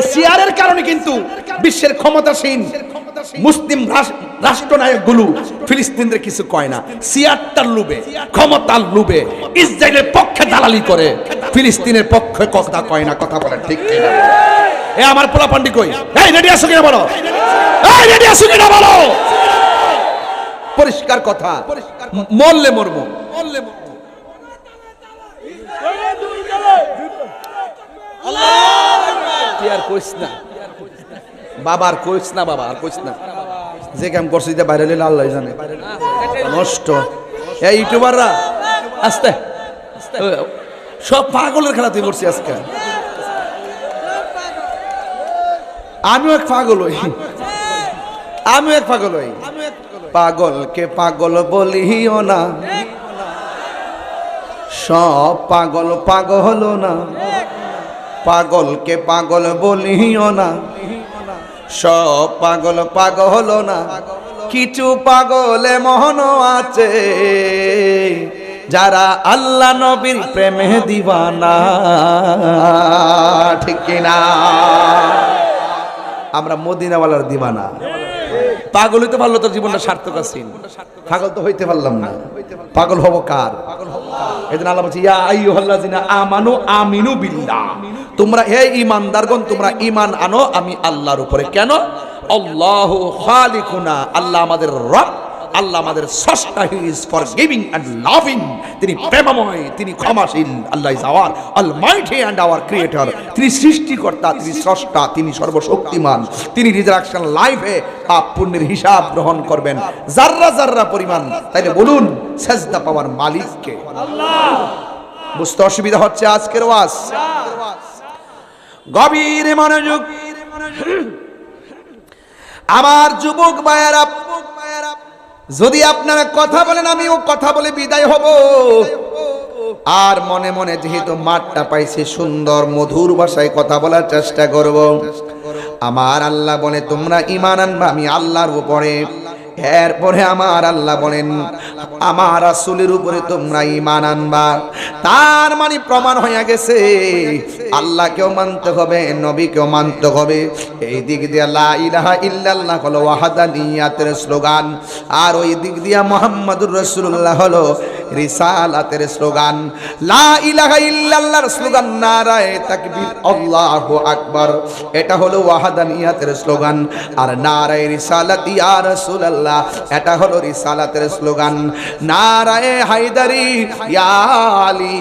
এশিয়ারের কারণে কিন্তু বিশ্বের ক্ষমতাসীন মুসলিম রাষ্ট্রনায়কগুলো ফিলিস্তিনদের কিছু কয় না। সিয়ারটার লোভে, ক্ষমতার লোভে ইসরায়েলের পক্ষে দালালি করে, ফিলিস্তিনের পক্ষে কথা কয় না। কথা বলেন ঠিক কিনা? এ আমার পোলাপান্ডি কই, এই রেডি আছো কিনা বলো, এই রেডি আছো কিনা বলো। পরিষ্কার কথা, মরলে মরবো, মরলে মরবো। তুই আর কইস না বাবা, আর কইস না বাবা, আর কইস না। যে কাম করছিস বাইরে হইলে আল্লাহ জানে। নষ্ট এই ইউটিউবাররা আস্তে সব পাগলের খেলা তুই করছিস আজকে। আমিও এক পাগল হই, আমিও এক পাগল হই। পাগলকে পাগল বলিও না, সব পাগল পাগল না। পাগলকে পাগল বলিও না, সব পাগল পাগল না। কিছু পাগলে মহন আছে যারা আল্লাহ নবীর প্রেমে দিওয়ানা, ঠিক কিনা? আমরা মদিনাওয়ালার দিওয়ানা। পাগল হইতে পারলো তোর জীবনটা সার্থক আছে। পাগল তো হইতে পারলাম না, পাগল হব কার? এজন্য আল্লাহ বলছে ইয়া আইয়ুহাল্লাযিনা আমানু আমিনু বিল্লাহ, তোমরা হে ঈমানদারগণ তোমরা ঈমান আনো আমি আল্লাহর উপরে। কেন? আল্লাহু খালিকুনা, আল্লাহ আমাদের রব, আল্লাহ আমাদের স্রষ্টা, he is forgiving and loving, তিনি প্রেমময়, তিনি ক্ষমাশীল। Allah is our almighty and our creator, তিনি সৃষ্টিকর্তা, তিনি স্রষ্টা, তিনি সর্বশক্তিমান, তিনি রিজার্ভেশন লাইফে পাপ পুণ্যের হিসাব গ্রহণ করবেন যাররা যাররা পরিমাণ। তাইলে বলুন সেজদা পাওয়ার মালিক কে? আল্লাহ। বুঝতে অসুবিধা হচ্ছে আজকের ওয়াজ? গভীর মনোযোগ। আমার যুবক ভাইয়েরা, যদি আপনারা কথা বলেন আমিও কথা বলে বিদায় হব, আর মনে মনে যেহেতু মাঠটা পাইছি সুন্দর মধুর ভাষায় কথা বলার চেষ্টা করব। আমার আল্লাহ বলে তোমরা ঈমান আনবা আমি আল্লাহর উপরে, এরপরে আমার আল্লাহ বলেন আমার রাসূলের উপরে তোমরা ঈমান আনবা। তার মানে প্রমাণ হয়ে গেছে আল্লাহকেও মানতে হবে, নবীকেও মানতে হবে। এই দিক দিয়ে লা ইলাহা ইল্লাল্লাহ হলো ওয়াহদানিয়াতের স্লোগান, আর ওই দিক দিয়ে মুহাম্মাদুর রাসূলুল্লাহ হলো রিসালাতের স্লোগান। লা ইলাহা ইল্লাল্লাহর স্লোগান নারায়ে তাকবীর আল্লাহু আকবার, এটা হলো ওয়াহদানিয়াতের স্লোগান। আর নারায়ে রিসালাত ইয়া রাসূলুল্লাহ, এটা হলো রিসালাতের স্লোগান। নারায়ে হায়দারি ইয়া আলী,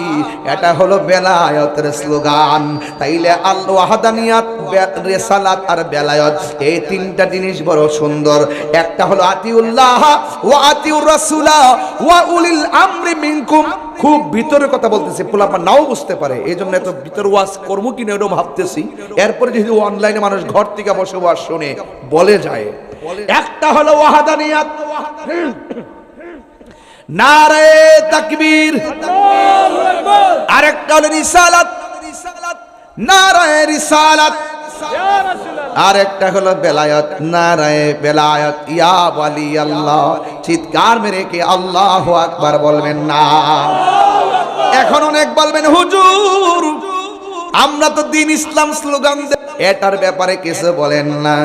এটা হলো বেলায়েতের স্লোগান। তাইলে আল ওয়াহদানিয়াত, রিসালাত আর বেলায়েত, এই তিনটা জিনিস বড় সুন্দর। একটা হলো আতিউল্লাহ ওয়া আতিউর রাসূলা ওয়া উলিল আমরি মিনকুম। খুব ভিতরের কথা বলতেছি, পোলাপা নাও বুঝতে পারে, এই জন্য এত ভিতর ওয়াজ করবো কিনা এটাও ভাবতেছি। এরপরে যেহেতু অনলাইনে মানুষ ঘর থেকে বসে ওয়াজ শুনে বলে যায়। একটা হলো ওয়াহদানিয়াত, নারায়ে তাকবীর, আরেকটা হলো রিসালাত, নারায়ে রিসালাত, আরেকটা হলো বেলায়েত, নারায়ে বেলায়েত। ইয়া ওয়ালি আল্লাহ, চিৎকার মেরে কে আল্লাহু আকবার বলবেন না? এখন অনেক বলবেন হুজুর আমরা তো দ্বীন ইসলাম স্লোগান, এটার ব্যাপারে কিছু বলেন না।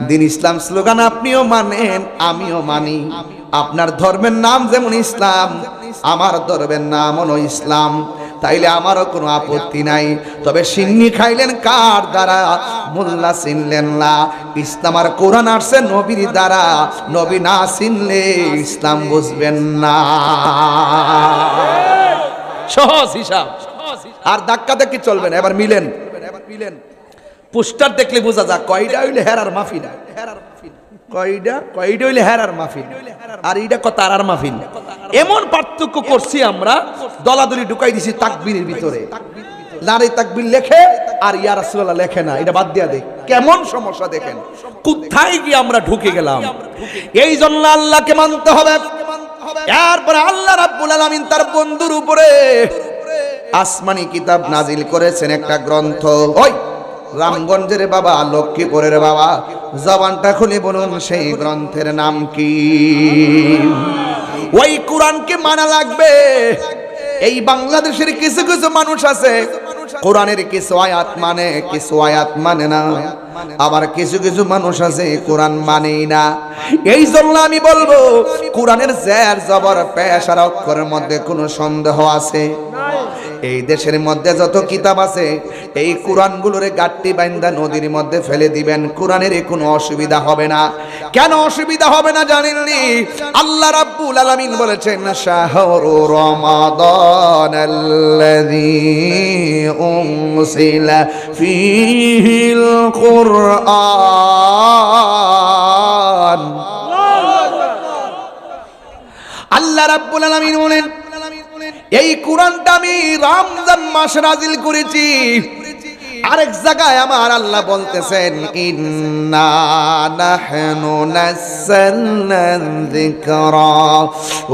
দ্বীন ইসলাম স্লোগান আপনিও মানেন আমিও মানি, আপনার ধর্মের নাম যেমন ইসলাম আমার ধর্মের নাম হলো ইসলাম, তাইলে আমারও কোনো আপত্তি নাই। তবে সিন্নি খাইলেন কার দ্বারা? মোল্লা চিনলেন না। ইসলাম আর কোরআন আসছে নবীর দ্বারা, নবী না চিনলে ইসলাম বুঝবেন না। সহজ হিসাব, আর ধাক্কা ধাক্কি চলবে না। এবার মিলেন, পোস্টার দেখলে বোঝা যায় কয়টা হইলে হেরার মাহফিল, কয়টা হইলে হেরার মাহফিল, আর এইটা তারার মাহফিল। এমন পার্থক্য করছি আমরা, দলাদলি ঢুকাই দিছি তাকবীরের ভিতরে। নারে তাকবীর লেখে আর ইয়া রাসূলুল্লাহ লেখে না, এটা বাদ দিয়া দেখ কেমন সমস্যা। দেখেন কোথায় গিয়ে আমরা ঢুকে গেলাম। এই জন্য আল্লাহকে মানতে হবে। এরপরে আল্লাহ রাব্বুল আলামিন তার বন্ধুর উপরে আসমানি কিতাব নাজিল করেছেন, একটা গ্রন্থ। ওই রামগঞ্জের বাবা, লক্ষ্মীপুরের বাবা, জবানটা খুলে বলুন সেই গ্রন্থের নাম কি? ওই কোরআনকে মানা লাগবে। এই বাংলাদেশের কিছু কিছু মানুষ আছে কোরআনের কিছু আয়াত মানে, কিছু আয়াত মানে না। আবার কিছু কিছু মানুষ আছে কোরআন মানেই না। এই জন্য আমি বলবো কোরআনের জের জবর পেশ আর অক্ষরের মধ্যে কোনো সন্দেহ আছে? এই দেশের মধ্যে যত কিতাব আছে এই কোরআনগুলোরে গাট্টি বাইন্দা নদীর মধ্যে ফেলে দিবেন, কোরআনের কোনো অসুবিধা হবে না। কেন অসুবিধা হবে না জানেননি? আল্লাহ রাব্বুল আলামিন বলেছেন শাহরু রমাদানাল্লাযী উনজিলা ফীহিল কুরআন। আল্লাহ রাব্বুল আলামিন বলেন এই কোরআনটা আমি রমজান মাসে নাজিল করেছি। আরেক জায়গায় আমার আল্লাহ বলতেছেন ইন্না নাহনু নাযালনা যিকরা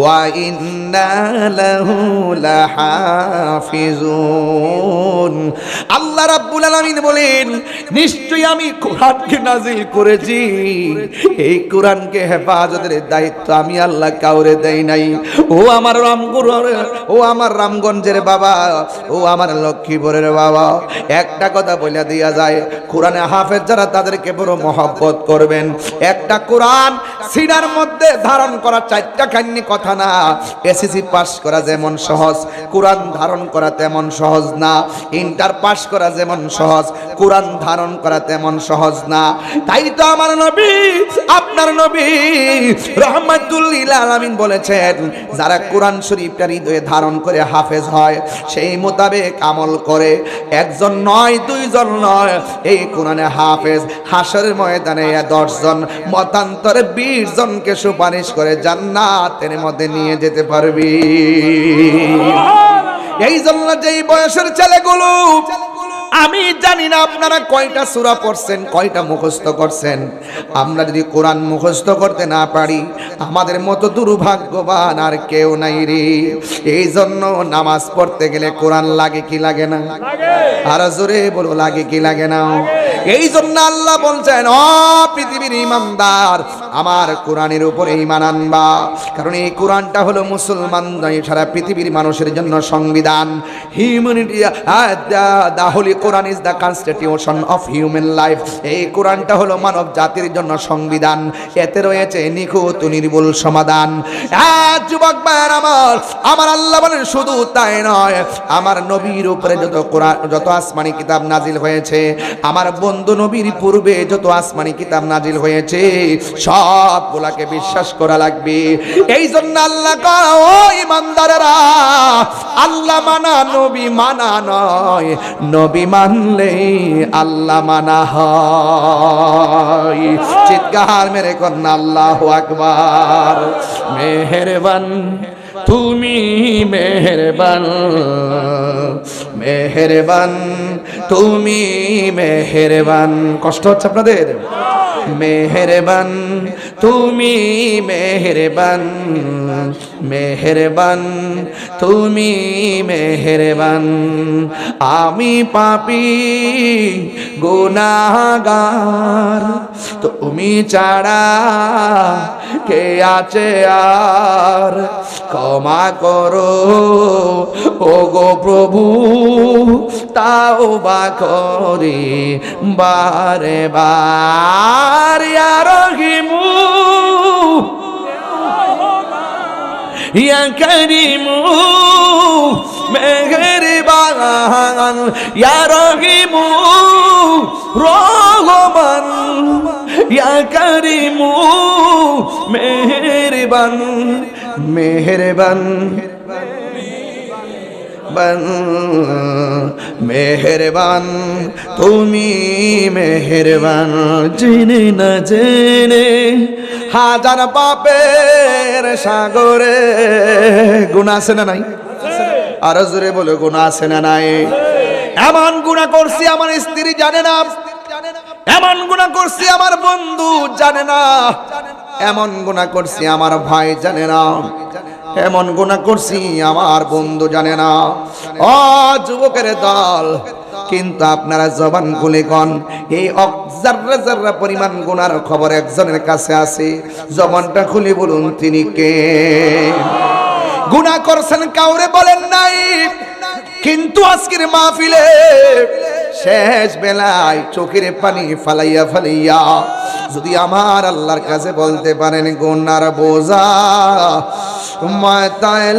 ওয়া ইন্না লাহু লাহাফিজুন। আল্লাহ রাব্বুল আলামিন বলেন নিশ্চয়ই আমি কোরআনকে নাজিল করেছি, এই কোরআনকে হেফাজতের দায়িত্ব আমি আল্লাহ কাউরে দেই নাই। ও আমার ও আমার রামগঞ্জের বাবা, ও আমার লক্ষ্মীপুরের বাবা, একটা কথা বলে দিয়া যায়, কোরআনে হাফেজ যারা তাদেরকে বড় মহব্বত করবেন। একটা কোরআন সিনার মধ্যে ধারণ করা চারটা কাহিনী কথা না। এসএসসি পাস করা যেমন সহজ, কোরআন ধারণ করা তেমন সহজ না। ইন্টার পাস করা যেমন সহজ, কোরআন ধারণ করা তেমন সহজ না। তাই তো আমার নবী, আপনার নবী রাহমাতুল লিল আলামিন বলেছেন, যারা কোরআন শরীফটা হৃদয়ে ধারণ করে হাফেজ হয়, সেই মোতাবেক আমল করে, একজন নয়, দুইজন নয়, এই কোরআনে হাফেজ হাসরের ময়দানে 10 জন, মতান্তরে 20 জনকে সুপারিশ করে জান্নাতের মধ্যে নিয়ে যেতে পারবি। এই জন্য যেই বয়সের ছেলেগুলো, আমি জানি না আপনারা কয়টা সূরা পড়ছেন, কয়টা মুখস্থ করছেন। আমরা যদি কোরআন মুখস্থ করতে না পারি, আমাদের মতো দুর্ভাগ্যবান আর কেউ নাই রে। এই জন্য নামাজ পড়তে গেলে কোরআন লাগে কি লাগে না? আর জোরে বলো, লাগে কি লাগে না? এই জন্য আল্লাহ বলছেন, ও পৃথিবীর ঈমানদার, আমার কোরআনের উপরে ঈমান আনবা। কারণ এই কোরআনটা হলো মুসলমান নয়, সারা পৃথিবীর মানুষের জন্য সংবিধান। Humanity, the holy Quran is the constitution of human life. এই কোরআনটা হলো মানব জাতির জন্য সংবিধান। এতে রয়েছে নিখুঁত নির্ভুল সমাধান। যুবক ভাইয়ের আমার আল্লাহ বলেন, শুধু তাই নয়, আমার নবীর উপরে যত কোরআন, যত আসমানি কিতাব নাজিল হয়েছে, আমার বন্ধু নবীর পূর্বে যত আসমানি কিতাব নাজিল হয়েছে, সবগুলাকে বিশ্বাস করা লাগবে। এই জন্য আল্লাহ কয়, ও ঈমানদারেরা, আল্লাহ মানা নবী মানা নয়, নবী মানলে আল্লাহ মানা হয়। চিৎকার মেরে কন্যা আল্লাহু আকবার। মেহেরবান তুমি, মেহেরবান, মেহেরবান তুমি, মেহেরবান। কষ্ট হচ্ছে আপনাদের? মেহেরবান তুমি, মেহেরবান, মেহেরবান তুমি, মেহেরবান। আমি পাপী গুনাহগার, তুমি ছাড়া কে আছে আর? ক্ষমা করো ও গো প্রভু, তাওবা করি বারে বার। ইয়া রহিমু ইয়া করিমু মেহেরবান, ইয়া রহিমু রহমান, ইয়া করিমু মেহেরবান, মেহেরবান, মেহেরবান তুমি, মেহেরবান। জেনে না জেনে হাজার পাপের সাগরে, গুনাহ আছে না নাই? আর জোরে বলে, গুনাহ আছে না নাই? এমন গুনাহ করছি আমার স্ত্রী জানে না, এমন গুনাহ করছি আমার বন্ধু জানে না, এমন গুনাহ করছি আমার ভাই জানে না, এমন গুনাহ করছি আমার বন্ধু জানে না। ও যুবকের দল, কিন্তু আপনারা জবান খুলে কোন, এই জাররা জাররা পরিমাণ গুনার খবর একজনের কাছে আছে, জবানটা খুলে বলুন তিনি কে? গুনাহ করছেন কাউরে বলেন নাই, কিন্তু আজকের মাহফিলে শেষ বেলায় চোখের পানি ফালাইয়া ফালাইয়া যদি আমার আল্লাহর কাছে বলতে পারেন, গুনার বোঝা মাথায়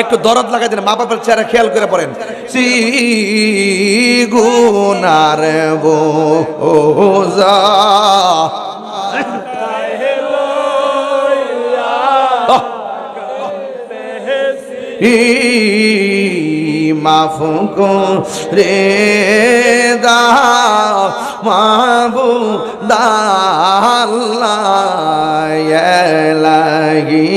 একটু দরদ লাগাই দেন, মা বাবার চেহারা খেয়াল করে পড়েন, গুনার বোঝা মাফ করে দাও মাবুদ আল্লাহ, লাগি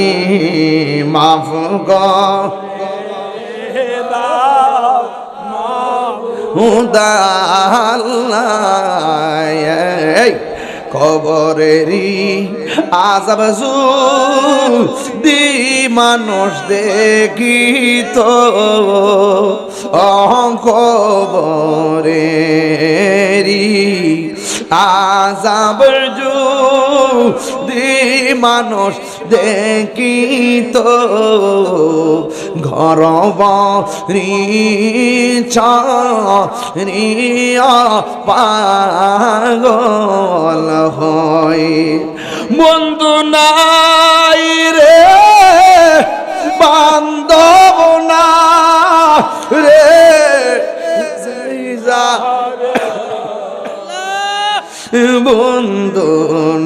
মাফ করে দাও মাবুদ আল্লাহ। কবরেরই আযাব যদি মানুষ দেখিত, কবরেরই আযাব যদি যদি মানুষ দেখিত ঘর বাড়িয়া পাগল হয় বন্ধু নাই রে বান্ধব না রে বন্ধু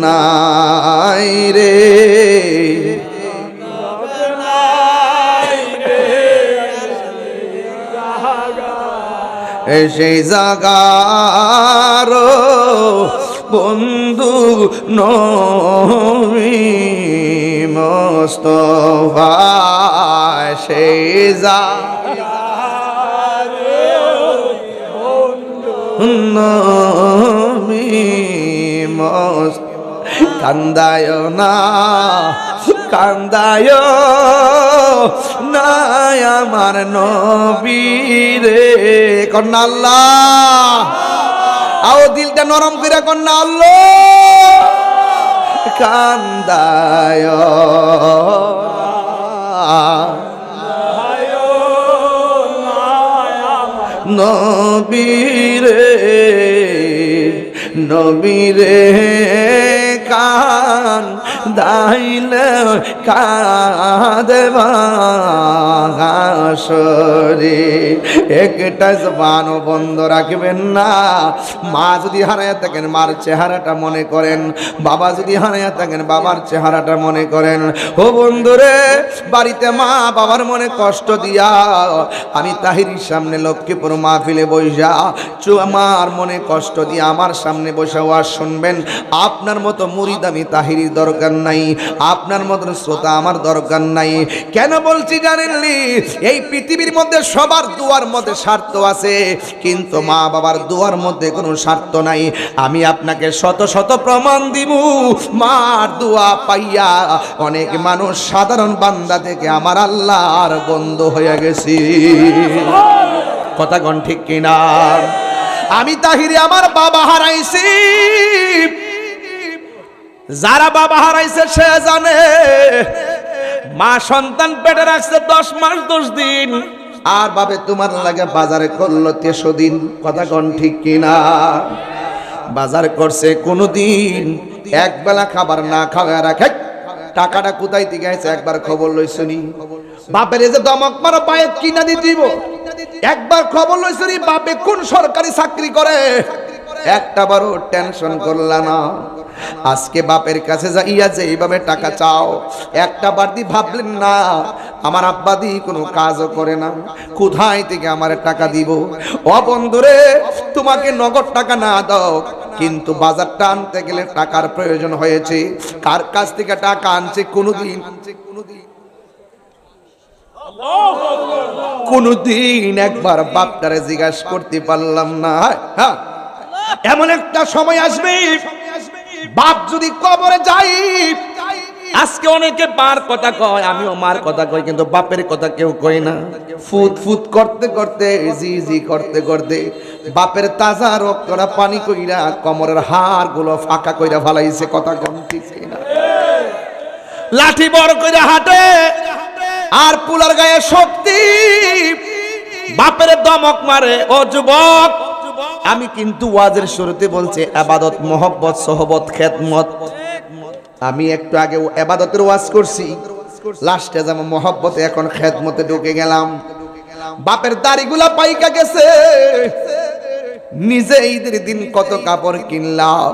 নাই রে সেই জাগার বন্ধু নবী মুস্তাফা সেই জাগার নবী কান্দায় না কান্দায় না আমার নবী রে কন্যা আল্লাহ আও দিলটা নরম করে কন্যা আল্লাহ কান্দায় নবী রে নবী রে কান দাইলে কাঁদবা হাসরে একটা জবান বন্ধ রাখবেন না মা যদি হারায়া থাকেন মার চেহারাটা মনে করেন বাবা যদি হারায়া থাকেন বাবার চেহারাটা মনে করেন ও বন্ধুরে বাড়িতে মা বাবার মনে কষ্ট দিয়া আমি তাহিরির সামনে লক্ষ্মীপুর মাহফিলে বইসা আমার মনে কষ্ট দিয়া আমার সামনে বসে ওয়াজ শুনবেন আপনার মতো মুরিদ আমি তাহিরির দরকার নাই আপনার মতো শ্রোতা আমার দরকার নাই কেন বলছি জানেননি এই পৃথিবীর মধ্যে সবার দুয়ার মধ্যে স্বার্থ আছে কিন্তু মা বাবার দুয়ার মধ্যে কোনো স্বার্থ নাই আমি আপনাকে শত শত প্রমাণ দিব মার দোয়া পাইয়া অনেক মানুষ সাধারণ বান্দা থেকে আমার আল্লাহর বন্ধু হয়ে গেছি কথা কোন ঠিক কিনা আমি তাহিরি আমার বাবা হারাইছি যারা বাবা হারাইছে সে জানে মা সন্তান পেটে রাখছে 10 মাস 10 দিন আর বাবে তোমার লাগে বাজারে করলো 13 দিন কথা কোন ঠিক কিনা বাজার করছে কোনদিন এক বেলা খাবার না খাওয়া রাখে টাকাটা কোথায় থেকে আইছে একবার খবর লইছনি বাপের এই যে দমক মারো পায়ে কিনা দি দিব একবার খবর লইছনি বাপে কোন সরকারি চাকরি করে একটা বারও টেনশন করলা না আজকে বাপের কাছে যাইয়া যে এইভাবে টাকা চাও একটা বার দি ভাবলেন না আমার আব্বা দি কোনো কাজও করে না কোথায় থেকে আমার টাকা দিব ও বন্ধুরে তোমাকে নগদ টাকা না দাও কিন্তু বাজারটা আনতে গেলে টাকার প্রয়োজন হয়েছে কার কাছ থেকে টাকা আনছে কোনদিন একবার বাপটারে জিজ্ঞাসা করতে পারলাম না হ্যাঁ এমন একটা সময় আসবে বাপ যদি কবরে যাই আজকে অনেকে মার কথা কয় আমিও মার কথা কই কিন্তু বাপের কথা কেউ কয় না ফুট ফুট করতে করতে জি জি করতে করতে বাপের তাজা রক্তরা পানি কইরা কোমরের হাড় গুলো ফাঁকা কইরা ফলাইছে কথা কম ঠিক না লাঠি বড় কইরা হাঁটে আর পুলার গায়ে শক্তি বাপের দমক মারে ও যুবক আমি কিন্তু ওয়াজের শুরুতে বলছি ইবাদত মোহব্বত সোহবত খেদমত আমি একটু আগে ইবাদতের ওয়াজ করছি লাস্টে যেমন মোহব্বতে এখন খেদমতে ঢুকে গেলাম বাপের দাড়িগুলা পাইকা গেছে নিজে ঈদের দিন কত কাপড় কিনলাম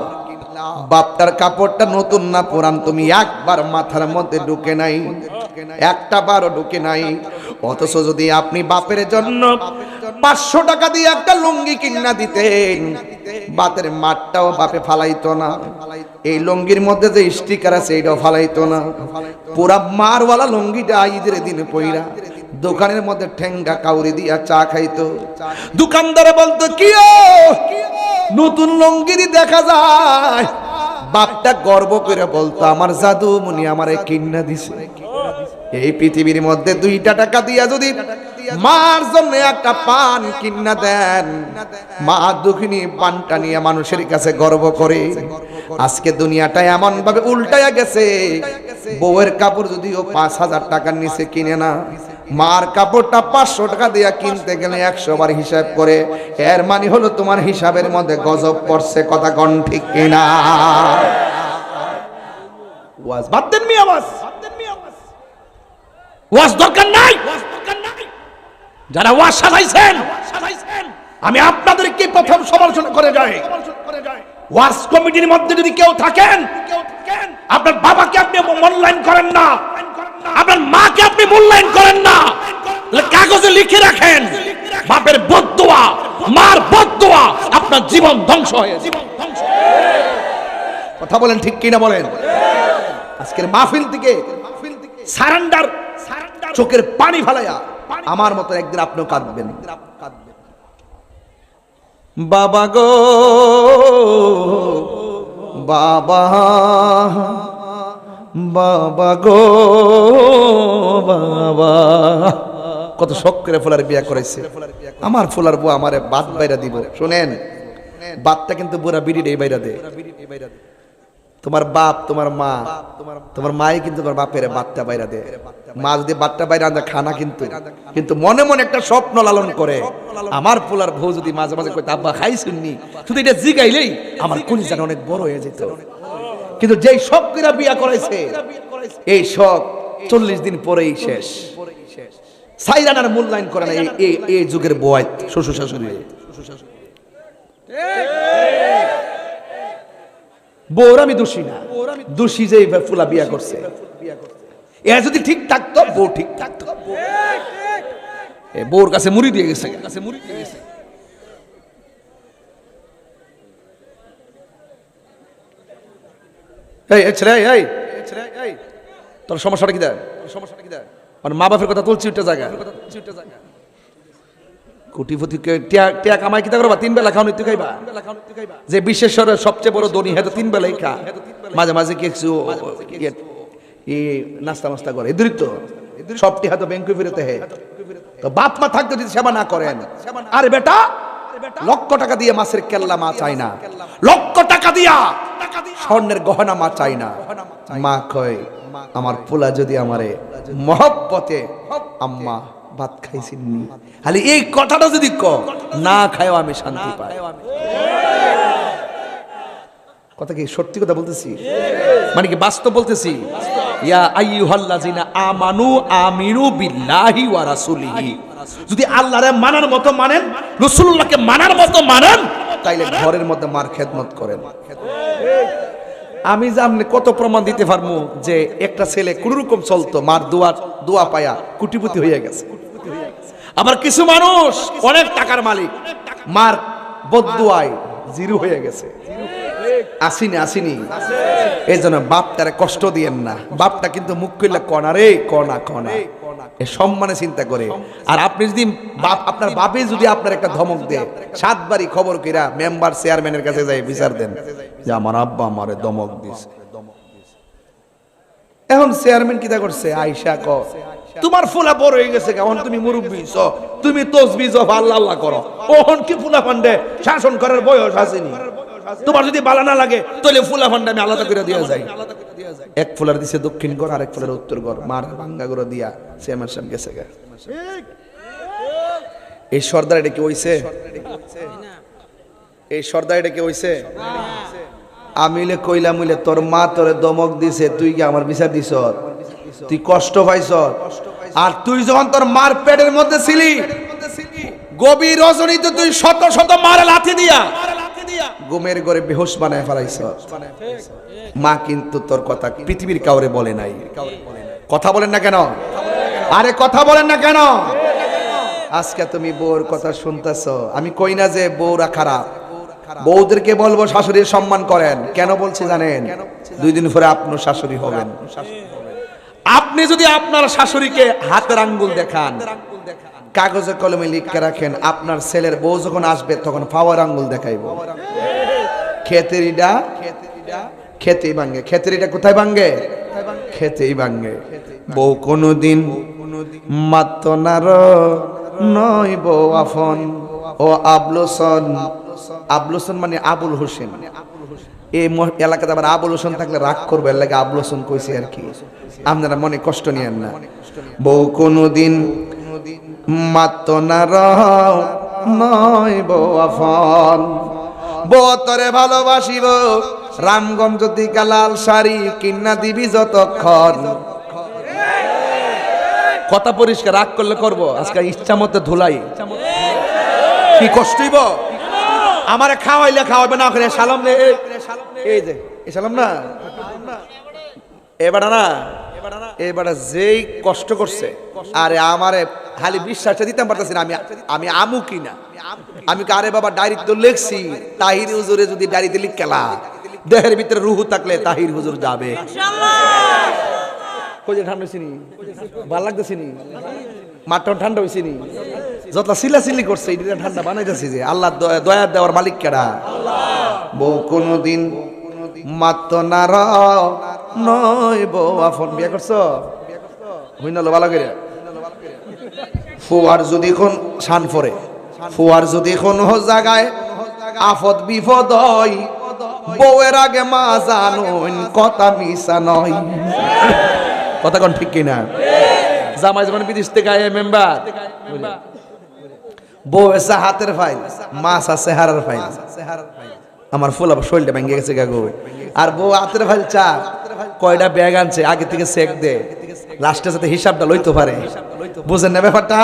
বাপটার কাপড়টা নতুন না পুরান তুমি একবার মাথার মধ্যে ঢুকে নাই একটা বারও ঢুকে নাই অথচ যদি আপনি বাপের জন্য 500 টাকা দিয়ে একটা লুঙ্গি কিনা দিতেন বাতের মাঠটাও বাপে ফালাইতো না এই লুঙ্গির মধ্যে যে স্টিকার আছে এটাও ফালাইতো না পুরা মারওয়ালা লুঙ্গিটা ঈদের দিন পইরা দোকানের মধ্যে ঠেঙ্গা কাউরি দিয়া চা খাইতো দোকানদারে বলতো কি নতুন লুঙ্গি দেখা যায় বাপটা গর্ব করে বলতো আমার জাদু মুনি আমারে কিনা দিছে এই পৃথিবীর মধ্যে 2টা টাকা দিয়া যদি মার জন্য একটা পান কিনা দেন। মা দুঃখিনী পানটা নিয়ে মানুষের কাছে গর্ব করে। আজকে দুনিয়াটা এমন ভাবে উল্টায়া গেছে, বউয়ের কাপড় যদিও 5,000 টাকার নিচে কিনে না, মার কাপড়টা 500 টাকা দিয়ে কিনতে গেলে 100 বার হিসাব করে। এর মানে হলো তোমার হিসাবের মধ্যে গজব পড়ছে। কথা কোন ঠিক কিনা? ওয়াজ বাদ দেন মিয়া, ওয়াজ দরকার নাই। যারা ওয়াজ সাজাইছেন, আমি আপনাদেরকে প্রথম সমালোচনা করে যাই। ওয়াজ কমিটির মধ্যে যদি কেউ থাকেন, আপনার বাবাকে আপনি মূল্যায়ন করেন না, আপনার মাকে আপনি মূল্যায়ন করেন না, কাগজে লিখে রাখেন বাপের বদদোয়া, মার বদদোয়া আপনার জীবন ধ্বংস হয়ে যাবে। কথা বলেন ঠিক কিনা বলেন? আজকের মাহফিল থেকে সারেন্ডার, চোখের পানি ফেলায়া আমার মতো একদিন আপনিও কাঁদবেন। বাবা গো বাবা, বাবা গো বাবা, কত শখ করে ফুলার বিয়া করেছে। আমার ফুলার বউ আমারে বাত বাইরা দিব। শুনেন, বাতটা কিন্তু বুড়া বিড়ির এই বাইরা দে। তোমার বাপ, তোমার মা, তোমার মাই কিন্তু তোমার বাপের বাতটা বাইরা দে। মা যদি বাতটা বাইরা আনতে খানা কিন্তু মনে মনে একটা স্বপ্ন লালন করে। আমার পোলার বউ যদি মাঝে মাঝে কইতে আব্বা খাই শুননি, শুধু এটা জিগাইলেই আমার কলিজাটা অনেক বড় হয়ে যেত। কিন্তু যেই শখ করে বিয়া করাইছে, এই শখ 40 দিন পরেই শেষ। সাইরানার মূল্যায়ন করে না এই যুগের বয় শ্বশুর শাশুড়ি। বউর আমি দোষী না, দোষী যে ফুলা বিয়া করছে। এ যদি ঠিক থাকতো, বউ ঠিক থাকতো। বউর কাছে মুড়ি দিয়ে গেছে। তোর সমস্যাটা কি দেয়? মানে মা বাপের কথা তুলছি ওটা জায়গা। কোটিপতিকে টিয়া কামাই কিতা করবা? 3 বেলা খাওনি তুই খাইবা? যে বিশ্বেশ্বরের সবচেয়ে বড় ধনী হ্যাঁ 3 বেলাই খা, মাঝে মাঝে কিছু নাস্তা মাস্তা করে। এদরিত সবটি হয়তো ব্যাংকে ফিরতে হে। তো বাপ মা থাকতে যদি সেবা না করেন, আরে বেটা লক্ষ টাকা দিয়ে মাছের কেল্লা মা চাই না, লক্ষ টাকা দিয়া স্বর্ণের গহনা মা চাই না। মা কয় আমার পোলা যদি আমারে মহব্বতে আম্মা ভাত খাইছিনি, খালি এই কথাটা যদি না খায়ও আমি শান্তি পাই। কথা কি সত্যি কথা বলতেছি? মানে কি বাস্তব বলতেছি? ইয়া আইয়ুহাল্লাযিনা আমানু আমিনু বিল্লাহি ওয়া রাসূলিহি। যদি আল্লাহরে মানার মতো মানেন, রাসূলুল্লাহকে মানার মতো মানেন, তাইলে ঘরের মধ্যে মার খেদমত করেন। আমি জানি কত প্রমাণ দিতে পারবো যে একটা ছেলে কোন রকম চলতো, মার দোয়া পায়া কোটিপতি হয়ে গেছে। আবার কিছু মানুষ অনেক টাকার মালিক, মার বদদুয়ায় জিরো হয়ে গেছে। আসিনি এই জন্য বাপটারে কষ্ট দিয়েন না। বাপটা কিন্তু মুখ করলে কনা রে কনা কনা, এ সম্মানে চিন্তা করে। আর আপনি যদি আপনার বাপে যদি আপনার একটা ধমক দেয়, 7 বারই খবর কইরা মেম্বার চেয়ারম্যানের কাছে যাই বিচার দেন যে আমার আব্বা আমারে ধমক দিছে। এখন চেয়ারম্যান কিটা করছে? আয়শা ক তোমার ফুলা বড় হয়ে গেছে, এখন তুমি মুরব্বী ছ, তুমি তসবিহ জপ আল্লাহ আল্লাহ করো। ওহন কি ফুলা ফান্ডে শাসন করার বয়স আসেনি। তোমার যদি বালা না লাগে তাহলে ফুলা ফান্ডে আমি আলাদা করে দিয়া যাই। এক ফুলার দিছে দক্ষিণ ঘর, আরেক ফুলার উত্তর ঘর, মার ভাঙ্গা করে দিয়া চেয়ারম্যান সাহেব গেছে। এই সর্দার এটা কি হইছে? এই সর্দার এটা কি হইছে? আমিলে কইলা মুইলে তোর মা তোরে দমক দিছে, তুই কি আমার বিচার দিছ? তুই কষ্ট পাইছ? আর তুই যখন তোর মার পেটের মধ্যে ছিলি, গভীর রজনীতে তুই শত শত মার লাথি দিয়া ঘুমের ঘরে বেহুশ বানায় ফেলাইছ। মা কিন্তু তোর কথা পৃথিবীর কাউরে বলে নাই। কথা বলেন না কেন? আরে কথা বলেন না কেন? আজকে তুমি বউর কথা শুনতেছ। আমি কই না যে বউরা খারাপ, বউদেরকে বলবো শাশুড়ির সম্মান করেন। কেন বলছি জানেন? 2 দিন পরে আপনার শাশুড়ি হবেন। আপনি যদি আপনার শাশুড়িকে হাতের আঙ্গুল দেখান, কাগজে কলমে লিখে রাখেন, আপনার ছেলের বউ যখন আসবে তখন পাওয়ার আঙ্গুল দেখাইবো। খেতেই ভাঙ্গে। খেতেরিটা কোথায় ভাঙ্গে? খেতেই ভাঙ্গে। বউ কোনদিন মাত্র না নয় বউ আফন ও আবলুসন। আবলুসন মানে আবুল হোসেন। এই এলাকাতে আবার আবুল হোসেন থাকলে রাগ করবে, এর লাগে আবুল হোসেন কইছে আর কি, আপনারা মনে কষ্ট নিয়েন না। বউ কোনদিন মাত্র না রহ নয় বউ আফন। বউ তরে ভালোবাসিব রামগঞ্জ দিকা লাল শাড়ি কিন্না দিবি যতক্ষণ। কথা পরিষ্কার, রাগ করলে করব আজকে ইচ্ছা মতো ধুলাই। কি কষ্ট হইব আমারে খাওয়াইলে খাওয়াবে না করে সালাম নে। এই যে এই সালাম না এবারে না এবারে যেই কষ্ট করছে, আরে আমারে খালি বিশ্বাসটা দিতে পারতেছি না আমি আমু কিনা। আমি আরে বাবা ডায়েরি তো লিখছি, তাহির হুজুরে যদি ডায়েরিতে লিখলা দেহের ভিতরে রুহু থাকলে তাহির হুজুর যাবে ইনশাআল্লাহ। কই যে ঠান্ডা হইছিনি, ভালো লাগতেছিনি, মাঠটা ঠান্ডা হইছিনি, যত সিলাসিলি করছে এটা ঠান্ডা বানাইতেছি। যে আল্লাহ দয়া দেওয়ার মালিক কেডা? বউ কোনদিন মাত্র না নয় বউ আফন। বিয়ে করছো হইনালো ভালো করে। ফুয়ার যদি কোন শান পরে, ফুয়ার যদি কোন জায়গায় আফত বিপদ হয়, বউয়ের আগে মা জানুন কথা মিশা নয়। কথা কোন ঠিক কিনা? জামাই যখন বিদেশ থেকে আয় মেম্বার, বউ এসে হাতের ফাইল, মাছ আছে হারার ফাইল। আমার ফুল শরীরটা ভেঙে গেছে গাগো। আর বউ হাতের ফাইল চা কয়টা ব্যাগ আনছে আগে থেকে চেক দে, লাস্টের সাথে হিসাবটা লইতে পারে। বুঝেন না ব্যাপারটা?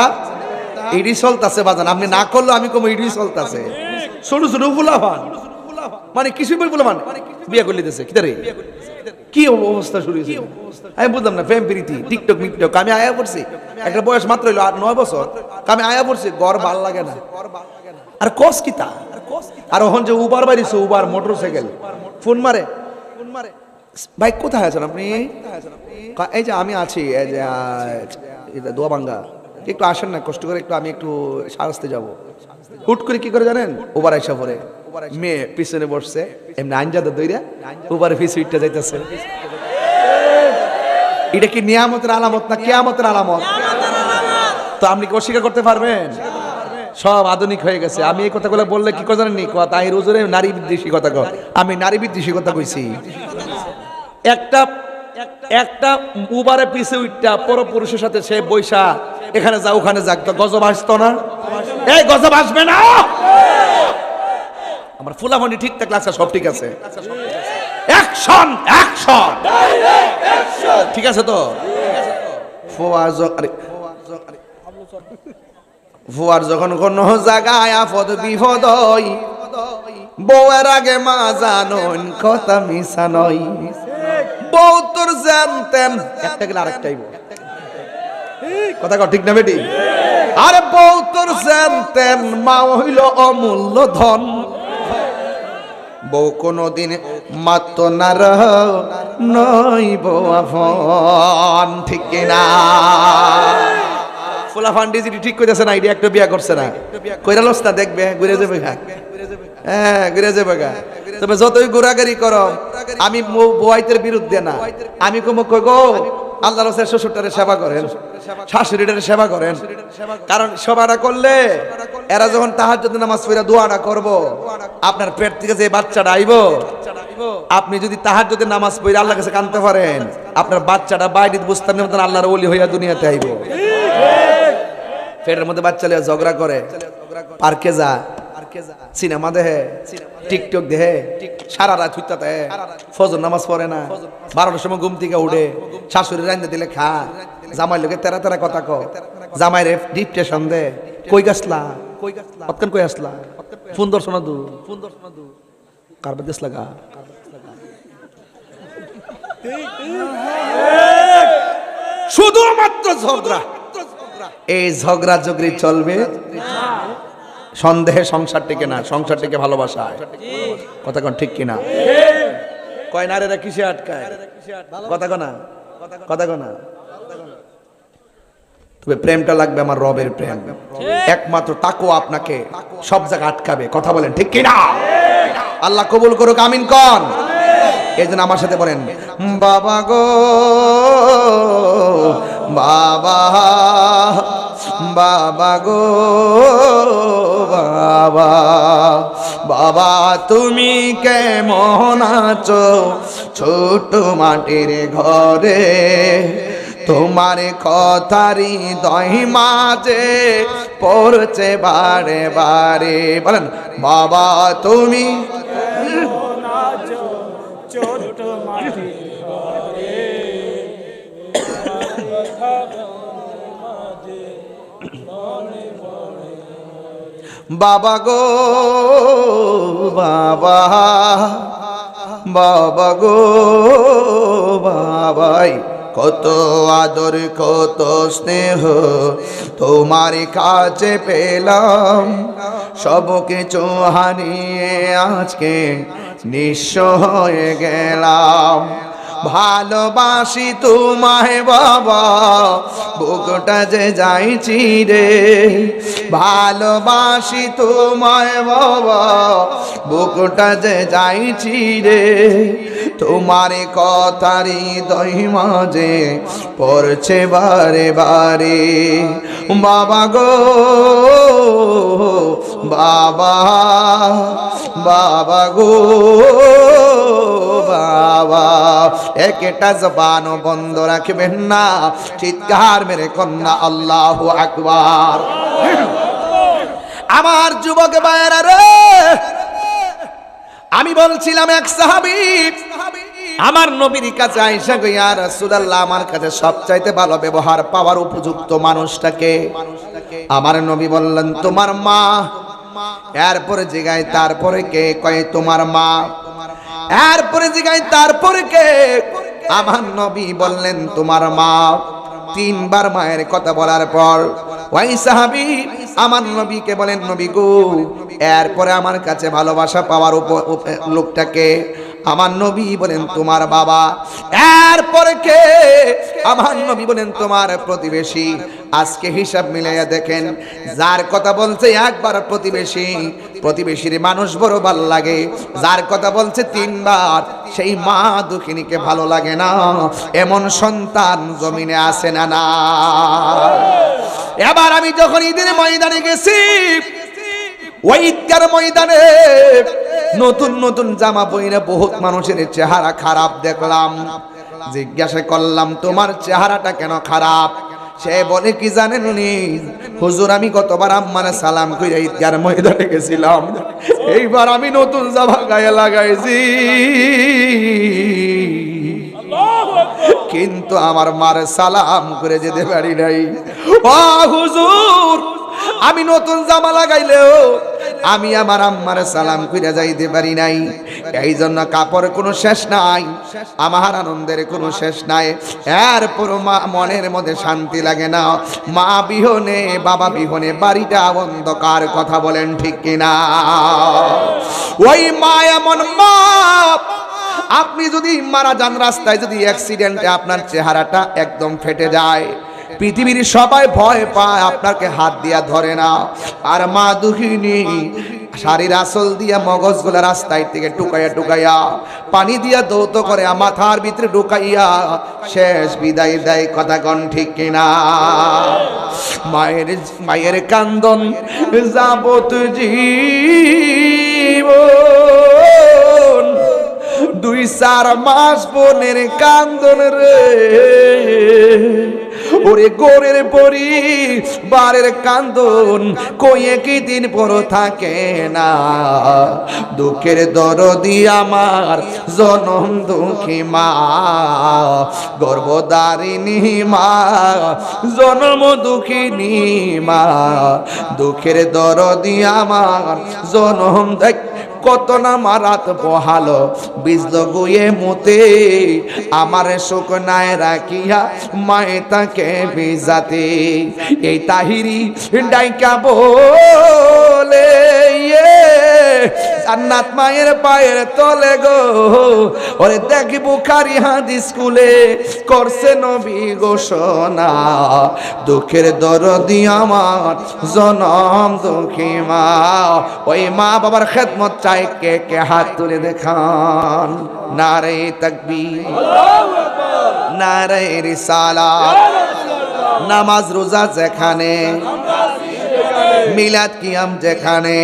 ইডি চলতেছে বাজান, আপনি না করলেও আমি কম ইডি চলতেছে। ছোট ছোট ফুলাফান মানে কিছুই ফুলাফান বিয়ে করলে দিতেছে কি অবস্থা শুরু হয়েছে আমি বুঝলাম না। প্রেম প্রীতি টিকটক মিকটক আমি আয়া পড়ছি, একটা বয়স মাত্র হইলো 8-9 বছর, আমি আয়া পড়ছি, ঘর ভাল লাগে না। আর কস কিতা, আর ওখান যে উবার বাড়িছে, উবার মোটরসাইকেল ফোন মারে, ভাই কোথায় আছেন আপনি? এই যে আমি আছি এই যে দোয়াবাঙ্গা, একটু আসেন না কষ্ট করে, একটু আমি একটু সারস্তে যাব। হুট করে কি করে জানেন? উবার আইসা পরে মেয়ে পিছনে বসছে, এমনি আইনজাদা দইরা উবারে ফিস উইটটা যাইতেছে। এটা কি নিয়ামতের আলামত না কিয়ামতের আলামত? তো আপনি কি অস্বীকার করতে পারবেন? সব আধুনিক হয়ে গেছে। আমি এই কথাগুলো বললে কি কথা জানেন? তাহির হুজুরে নারী বিদ্বেষী কথা কয়, আমি নারী বিদ্বেষী কথা কইছি। একটা উবারে পিছে উইটটা পরপুরুষের সাথে সে বৈশা এখানে যা ওখানে যাক, তো গজব আসতো না? এই গজব আসবে না? আমার ফুলামণি ঠিক থাকলে আচ্ছা সব ঠিক আছে। অ্যাকশন অ্যাকশন ঠিক আছে তো? ফুয়ার যখন কোন জায়গায় আফদ বিপদ হয়, বউয়ের আগে মা জানুন কথা মিশা নয়। বউ তোর জানতেন একটা গেলে আরেকটাই কথা কর, ঠিক না বেটি? আরে বউ তোর জানতেন মা হইল অমূল্য ধন। বউ কোনদিন মাত্র না নয় বউ আফন, ঠিক কিনা? ফুলাফান ডিজিটি ঠিক কইতেছে না, আইডিয়া একটা বিয়া করছে না, কইরা লস না দেখবে ঘুরে যাবে। হ্যাঁ ঘুরে যাবে গা। তবে যতই ঘোরাঘুরি করো আমি বউয়াইতের বিরুদ্ধে না। আমি কই গো আল্লাহ রাসূলের শ্বশুরটারে সেবা করেন, শাশুড়িটারে সেবা করেন। কারণ সেবাটা করলে এরা যখন তাহাজ্জুদ নামাজ পড়ে দোয়াটা করব, আপনার পেট থেকে যে বাচ্চাটা আইব, আপনি যদি তাহাজ্জুদের নামাজ পড়ে আল্লাহর কাছে কাঁদতে পারেন, আপনার বাচ্চাটা বাইরে বুস্তানের মতন আল্লাহর ওলি হইয়া দুনিয়াতে আইব। পেটের মধ্যে বাচ্চা লিয়া ঝগড়া করে, পার্কে যা, সিনেমা দেহে, টিকটক দেহে, সারা রাত হইতা দেহে, ফজর নামাজ পড়ে না, 12টার সময় ঘুম থেকে উঠে, শাশুড়ি রান্না দিলে খা, জামাই লোকে তেরা তেরা কথা কো, জামাই রে ডিপ্রেশন দে, কই গাছলা কতক্ষণ কই আসলা, ফোন দর্শনা দু কারবার দেশ লাগা। শুধুমাত্র ঝগড়া, এই ঝগড়া ঝগড়ি চলবে, সন্দেহে সংসার টিকে না, সংসার টিকে ভালোবাসা। কথা কোন ঠিক কিনা? কয় নারীরা কিসে আটকায়? কথা কোনা, কথা কোনা। তবে প্রেমটা লাগবে আমার রবের প্রেম, একমাত্র তাকওয়া আপনাকে সব জায়গায় আটকাবে। কথা বলেন ঠিক কিনা? আল্লাহ কবুল করুক, আমিন কোন। এই জন্য আমার সাথে বলেন, বাবা গো বাবা বাবা গো বাবা, বাবা তুমি কেমন আছো ছোট মাটির ঘরে, তোমার কথারি দই মাঝে পড়ছে বারে বারে। বলেন বাবা তুমি কেমন আছো ছোট মাটির ঘরে, বাবা গো বাবা, বাবা গো বাবাই, কত আদর কত স্নেহ তোমার কাছে পেলাম, সব কিছু হারিয়ে আজকে নিঃস্ব হয়ে গেলাম। ভালোবাসি তোমায় বাবা, বুকটা যে যাইছি রে, ভালোবাসি তোমায় বাবা, বুকটা যে যাইছি রে, তোমার কথারি দই মাঝে পড়ছে বারে বারে। বাবা গো বাবা, বাবা গো বাবা, একটা জবান বন্ধ রাখবেন না, চিৎকার মেরে কন্যা আল্লাহু আকবার। আমার যুবক ভাইরা রে, আমি বলছিলাম এক সাহাবী আমার নবীর কাছে আয়েশা গো ইয়া রাসূলুল্লাহ, আমার কাছে সবচাইতে ভালো ব্যবহার পাওয়ার উপযুক্ত মানুষটাকে। আমার নবী বললেন তোমার মা। এরপরে জিগায় তারপরে কে? কয় তোমার মা। এরপরে জিগায় তারপরে কে? আমার নবী বললেন তোমার মা। তিনবার মায়ের কথা বলার পর ওই সাহাবী আমার নবীকে বলেন নবী গো, এরপরে আমার কাছে ভালোবাসা পাওয়ার লোকটাকে? আমার নবী বলেন তোমার বাবা। এরপরে কে? আমার নবী বলেন তোমার প্রতিবেশী। আজকে হিসাব মিলাইয়া দেখেন, যার কথা বলছে একবার প্রতিবেশী, প্রতিবেশীর মানুষ বড় ভালো লাগে। যার কথা বলছে তিনবার, সেই মা দুঃখিনীকে ভালো লাগে না। এমন সন্তান জমিনে আসে না না। এবার আমি যখন ঈদের ময়দানে গেছি, ওই ঈদগার ময়দানে নতুন নতুন জামা পরে বহুত মানুষের চেহারা খারাপ দেখলাম। জিজ্ঞাসা করলাম তোমার চেহারাটা কেন খারাপ? সে বলে কি জানেন নি হুজুর, আমি গতবার আম্মার সালাম কইরা ঈদগার ময়দানে গেছিলাম, এইবার আমি নতুন জামা গায়ে লাগাইছি, কিন্তু আমার মার সালাম করে যেতে পারি নাই। ও হুজুর, আমি নতুন জামা লাগাইলেও আমি আমার আম্মার সালাম কইরা যাইতে পারি নাই। এই জন্য কাপড় কোনো শেষ নাই, আমার আনন্দের কোনো শেষ নাই। এরপর মা মনের মধ্যে শান্তি লাগে না। মা বিহনে বাবা বিহনে বাড়িটা অন্ধকার, কথা বলেন ঠিক কিনা? ওই মা এমন মা, আপনি যদি মারা যান রাস্তায়, যদি অ্যাক্সিডেন্টে আপনার চেহারাটা একদম ফেটে যায়, পৃথিবীর সবাই ভয় পায়, আপনাকে হাত দিয়া ধরে না। আর মা দুঃখিনী শাড়ির আঁচল দিয়া মগজগুলা রাস্তায় থেকে টুকাইয়া টুকাইয়া পানি দিয়া দৌত করে মাথার ভিতরে ঢুকাইয়া শেষ বিদায় দেয়, কথা কন ঠিক কিনা? মায়ের কান্দন যাবত জীবন, 2-4 মাস বোনের কান্দন রে, ওরে গোরের পরি বারের কান্দন কয়ে কি দিন পর থাকে না। দুঃখের দরদি আমার জনম দুঃখী মা, গর্ভধারিণী মা, জনম দুঃখিনী মা, দুঃখের দরদি আমার জনম দেখ কত না মারাত বহালো বিজল গুয়ে মুতে, আমার শুকনায় রাখিয়া মায়ে তাকে বিজাতে। এই তাহিরি ডাইকা বলে জান্নাত মায়ের পায়ের তলে গো, ওরে দেখি বুখারী হাদিস স্কুলে করছে নবী ঘোষণা, দুঃখের দরদি আমার জনম দুঃখী মা। ওই মা বাবার খেদমত চাই কে কে? হাত তুলে দেখান। নারে তাকবীর, নারে রিসালাত, নামাজ রোজা যেখানে মিলাদ কিয়াম যেখানে,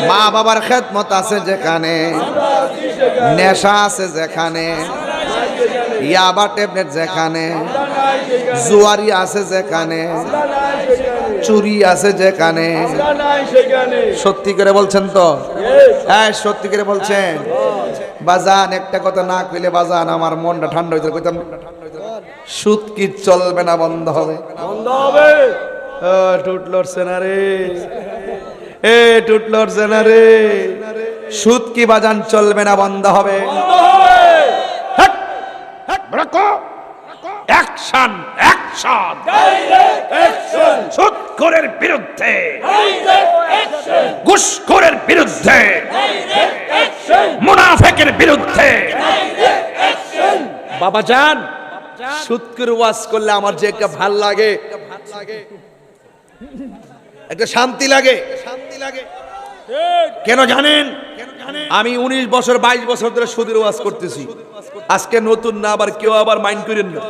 মা বাবার খেদমত আছে যেখানে, নেশা আছে যেখানে, ইয়াবা ট্যাবলেট যেখানে, জুয়ারি আছে যেখানে, চুরি আছে যেখানে। সত্যি করে বলছেন তো? হ্যাঁ সত্যি করে বলছেন। বাজান একটা কথা না কইলে বাজান আমার মনটা ঠান্ডা হইতে কইতাম, সুদ কি চলবে না বন্ধ হবে? বন্ধ হবে। ও টুট লড়ছে না রে, এ টুট লড়ছে না রে। সুদ কি বাজান চলবে না বন্ধ হবে? অ্যাকশন অ্যাকশন সুদখোরের বিরুদ্ধে, ঘুষখোরের বিরুদ্ধে, মুনাফিকের বিরুদ্ধে। বাবা জান, সুদ করে ওয়াজ করলে আমার যে একটা ভাল লাগে, একটা শান্তি লাগে। কেন জানেন? আমি 19 বছর 22 বছর ধরে সুদের ওয়াজ করতেছি। আজকে নতুন না, আবার কেউ আবার মাইন্ড করেন না।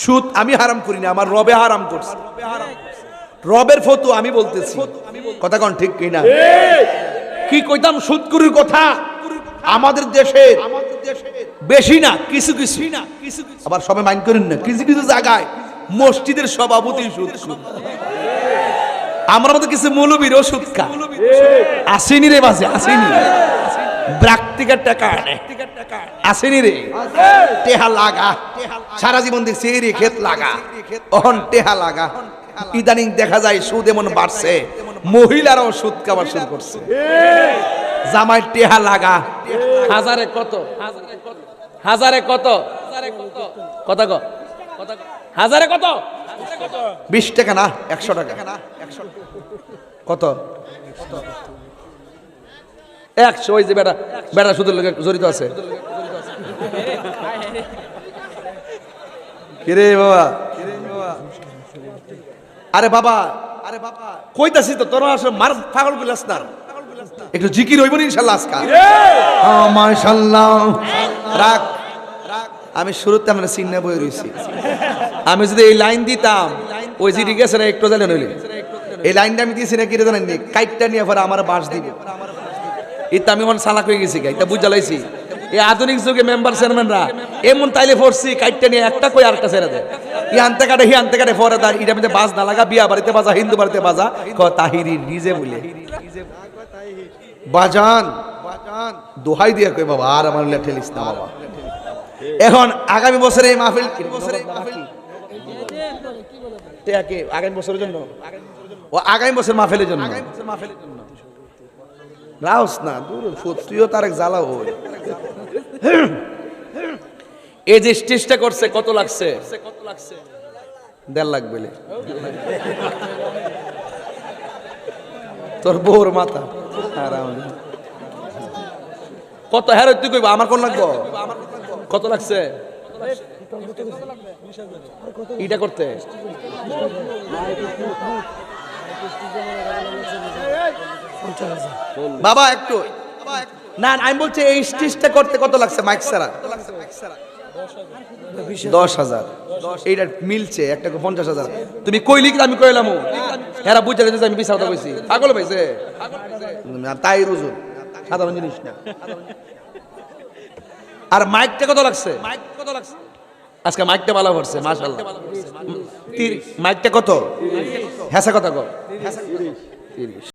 সুদ আমি হারাম করি না, আমার রবে হারাম করছে। রবের ফতু আমি বলতেছি, কথা কোন ঠিক কিনা? কি কইতাম সুদকুরির কথা আমাদের দেশে বেশি না, কিছু কিছু আবার সবাই মাইন্ড করেন না, কিছু কিছু জায়গায় মসজিদের সভাপতি সুদকুর। আমার মতো কিছু মৌলবীরও সুদকা আসেনি রে, বাজে আসেনি, ব্রাক্তিকার টাকা আনে আসেনি রে। টেহা লাগা, সারা জীবন দেখছি এরি ক্ষেত লাগা, অহন টেহা লাগা। ইদানিং দেখা যায় সুদ এমন বাড়ছে, মহিলারাও সুদ খাবার শুরু করছে। জামাই টেহা লাগা, হাজারে কত, হাজারে কত, কত গো, হাজারে কত, 20 টাকা না 100 টাকা, কত 100। ওই যে বেটা বেটা সুদের লোক জড়িত আছে। কিরে বাবা, আরে বাবা, আরে বাবা কইতাছি তো তোরা আসলে মার পাগল কইলাস না, একটু জিকির হইব না ইনশাআল্লাহ আজকে। মাশাআল্লাহ রাখ। আমি শুরুতে আমরা চিন্না বই রইছি, আমি যদি এই লাইন দিতাম ওই যে গেছে না একটু জানেন হইলে, এই লাইনটা আমি দিয়েছি না কি জানেন নি, কাইটটা নিয়ে পরে আমার বাস দিব। এটা আমি মন সালাক হয়ে গেছি, এটা বুঝা লাইছি। এই আধুনিক যুগে মেম্বার চেয়ারম্যানরা এমন তাইলে ফোরছি কাইটটা নিয়ে একটা কই আরেকটা ছেড়ে দেয়, ই আনতে কাটে হি আনতে কাটে পরে তার এটা মধ্যে বাস না লাগা, বিয়া বাড়িতে বাজা, হিন্দু বাড়িতে বাজা, ক তাহিরি নিজে বলে বাজান দোহাই দিয়ে কই বাবা আর আমার ঠেলিস না বাবা। এখন আগামী বছরে এই মাহফিল আগামী বছরের জন্য, ও আগামী বছর মাহফিলের জন্য রাউস না দূর তুইও তার এক জ্বালা হই। এই যে স্টেজটা করছে কত লাগছে? 1.5 লাখ বলে তোর বউর মাথা কত হ্যাঁ তুই কইবা আমার কোন লাগবো? কত লাগছে এটা করতে? বাবা একটু না, আমি বলছি এই স্টেজটা করতে কত লাগছে? মাইক ছাড়া 10,000। এইটা মিলছে একটা 50,000। তুমি কইলি কি আমি কইলাম? এরা বুঝে গেছে আমি বিছাওতা কইছি, পাগল হইছে তাই রুজু, সাধারণ জিনিস না। আর মাইকটা কত লাগছে? আজকে মাইকটা ভালো করছে মাশাআল্লাহ। মাইকটা কত? হেসা কথা কো 30।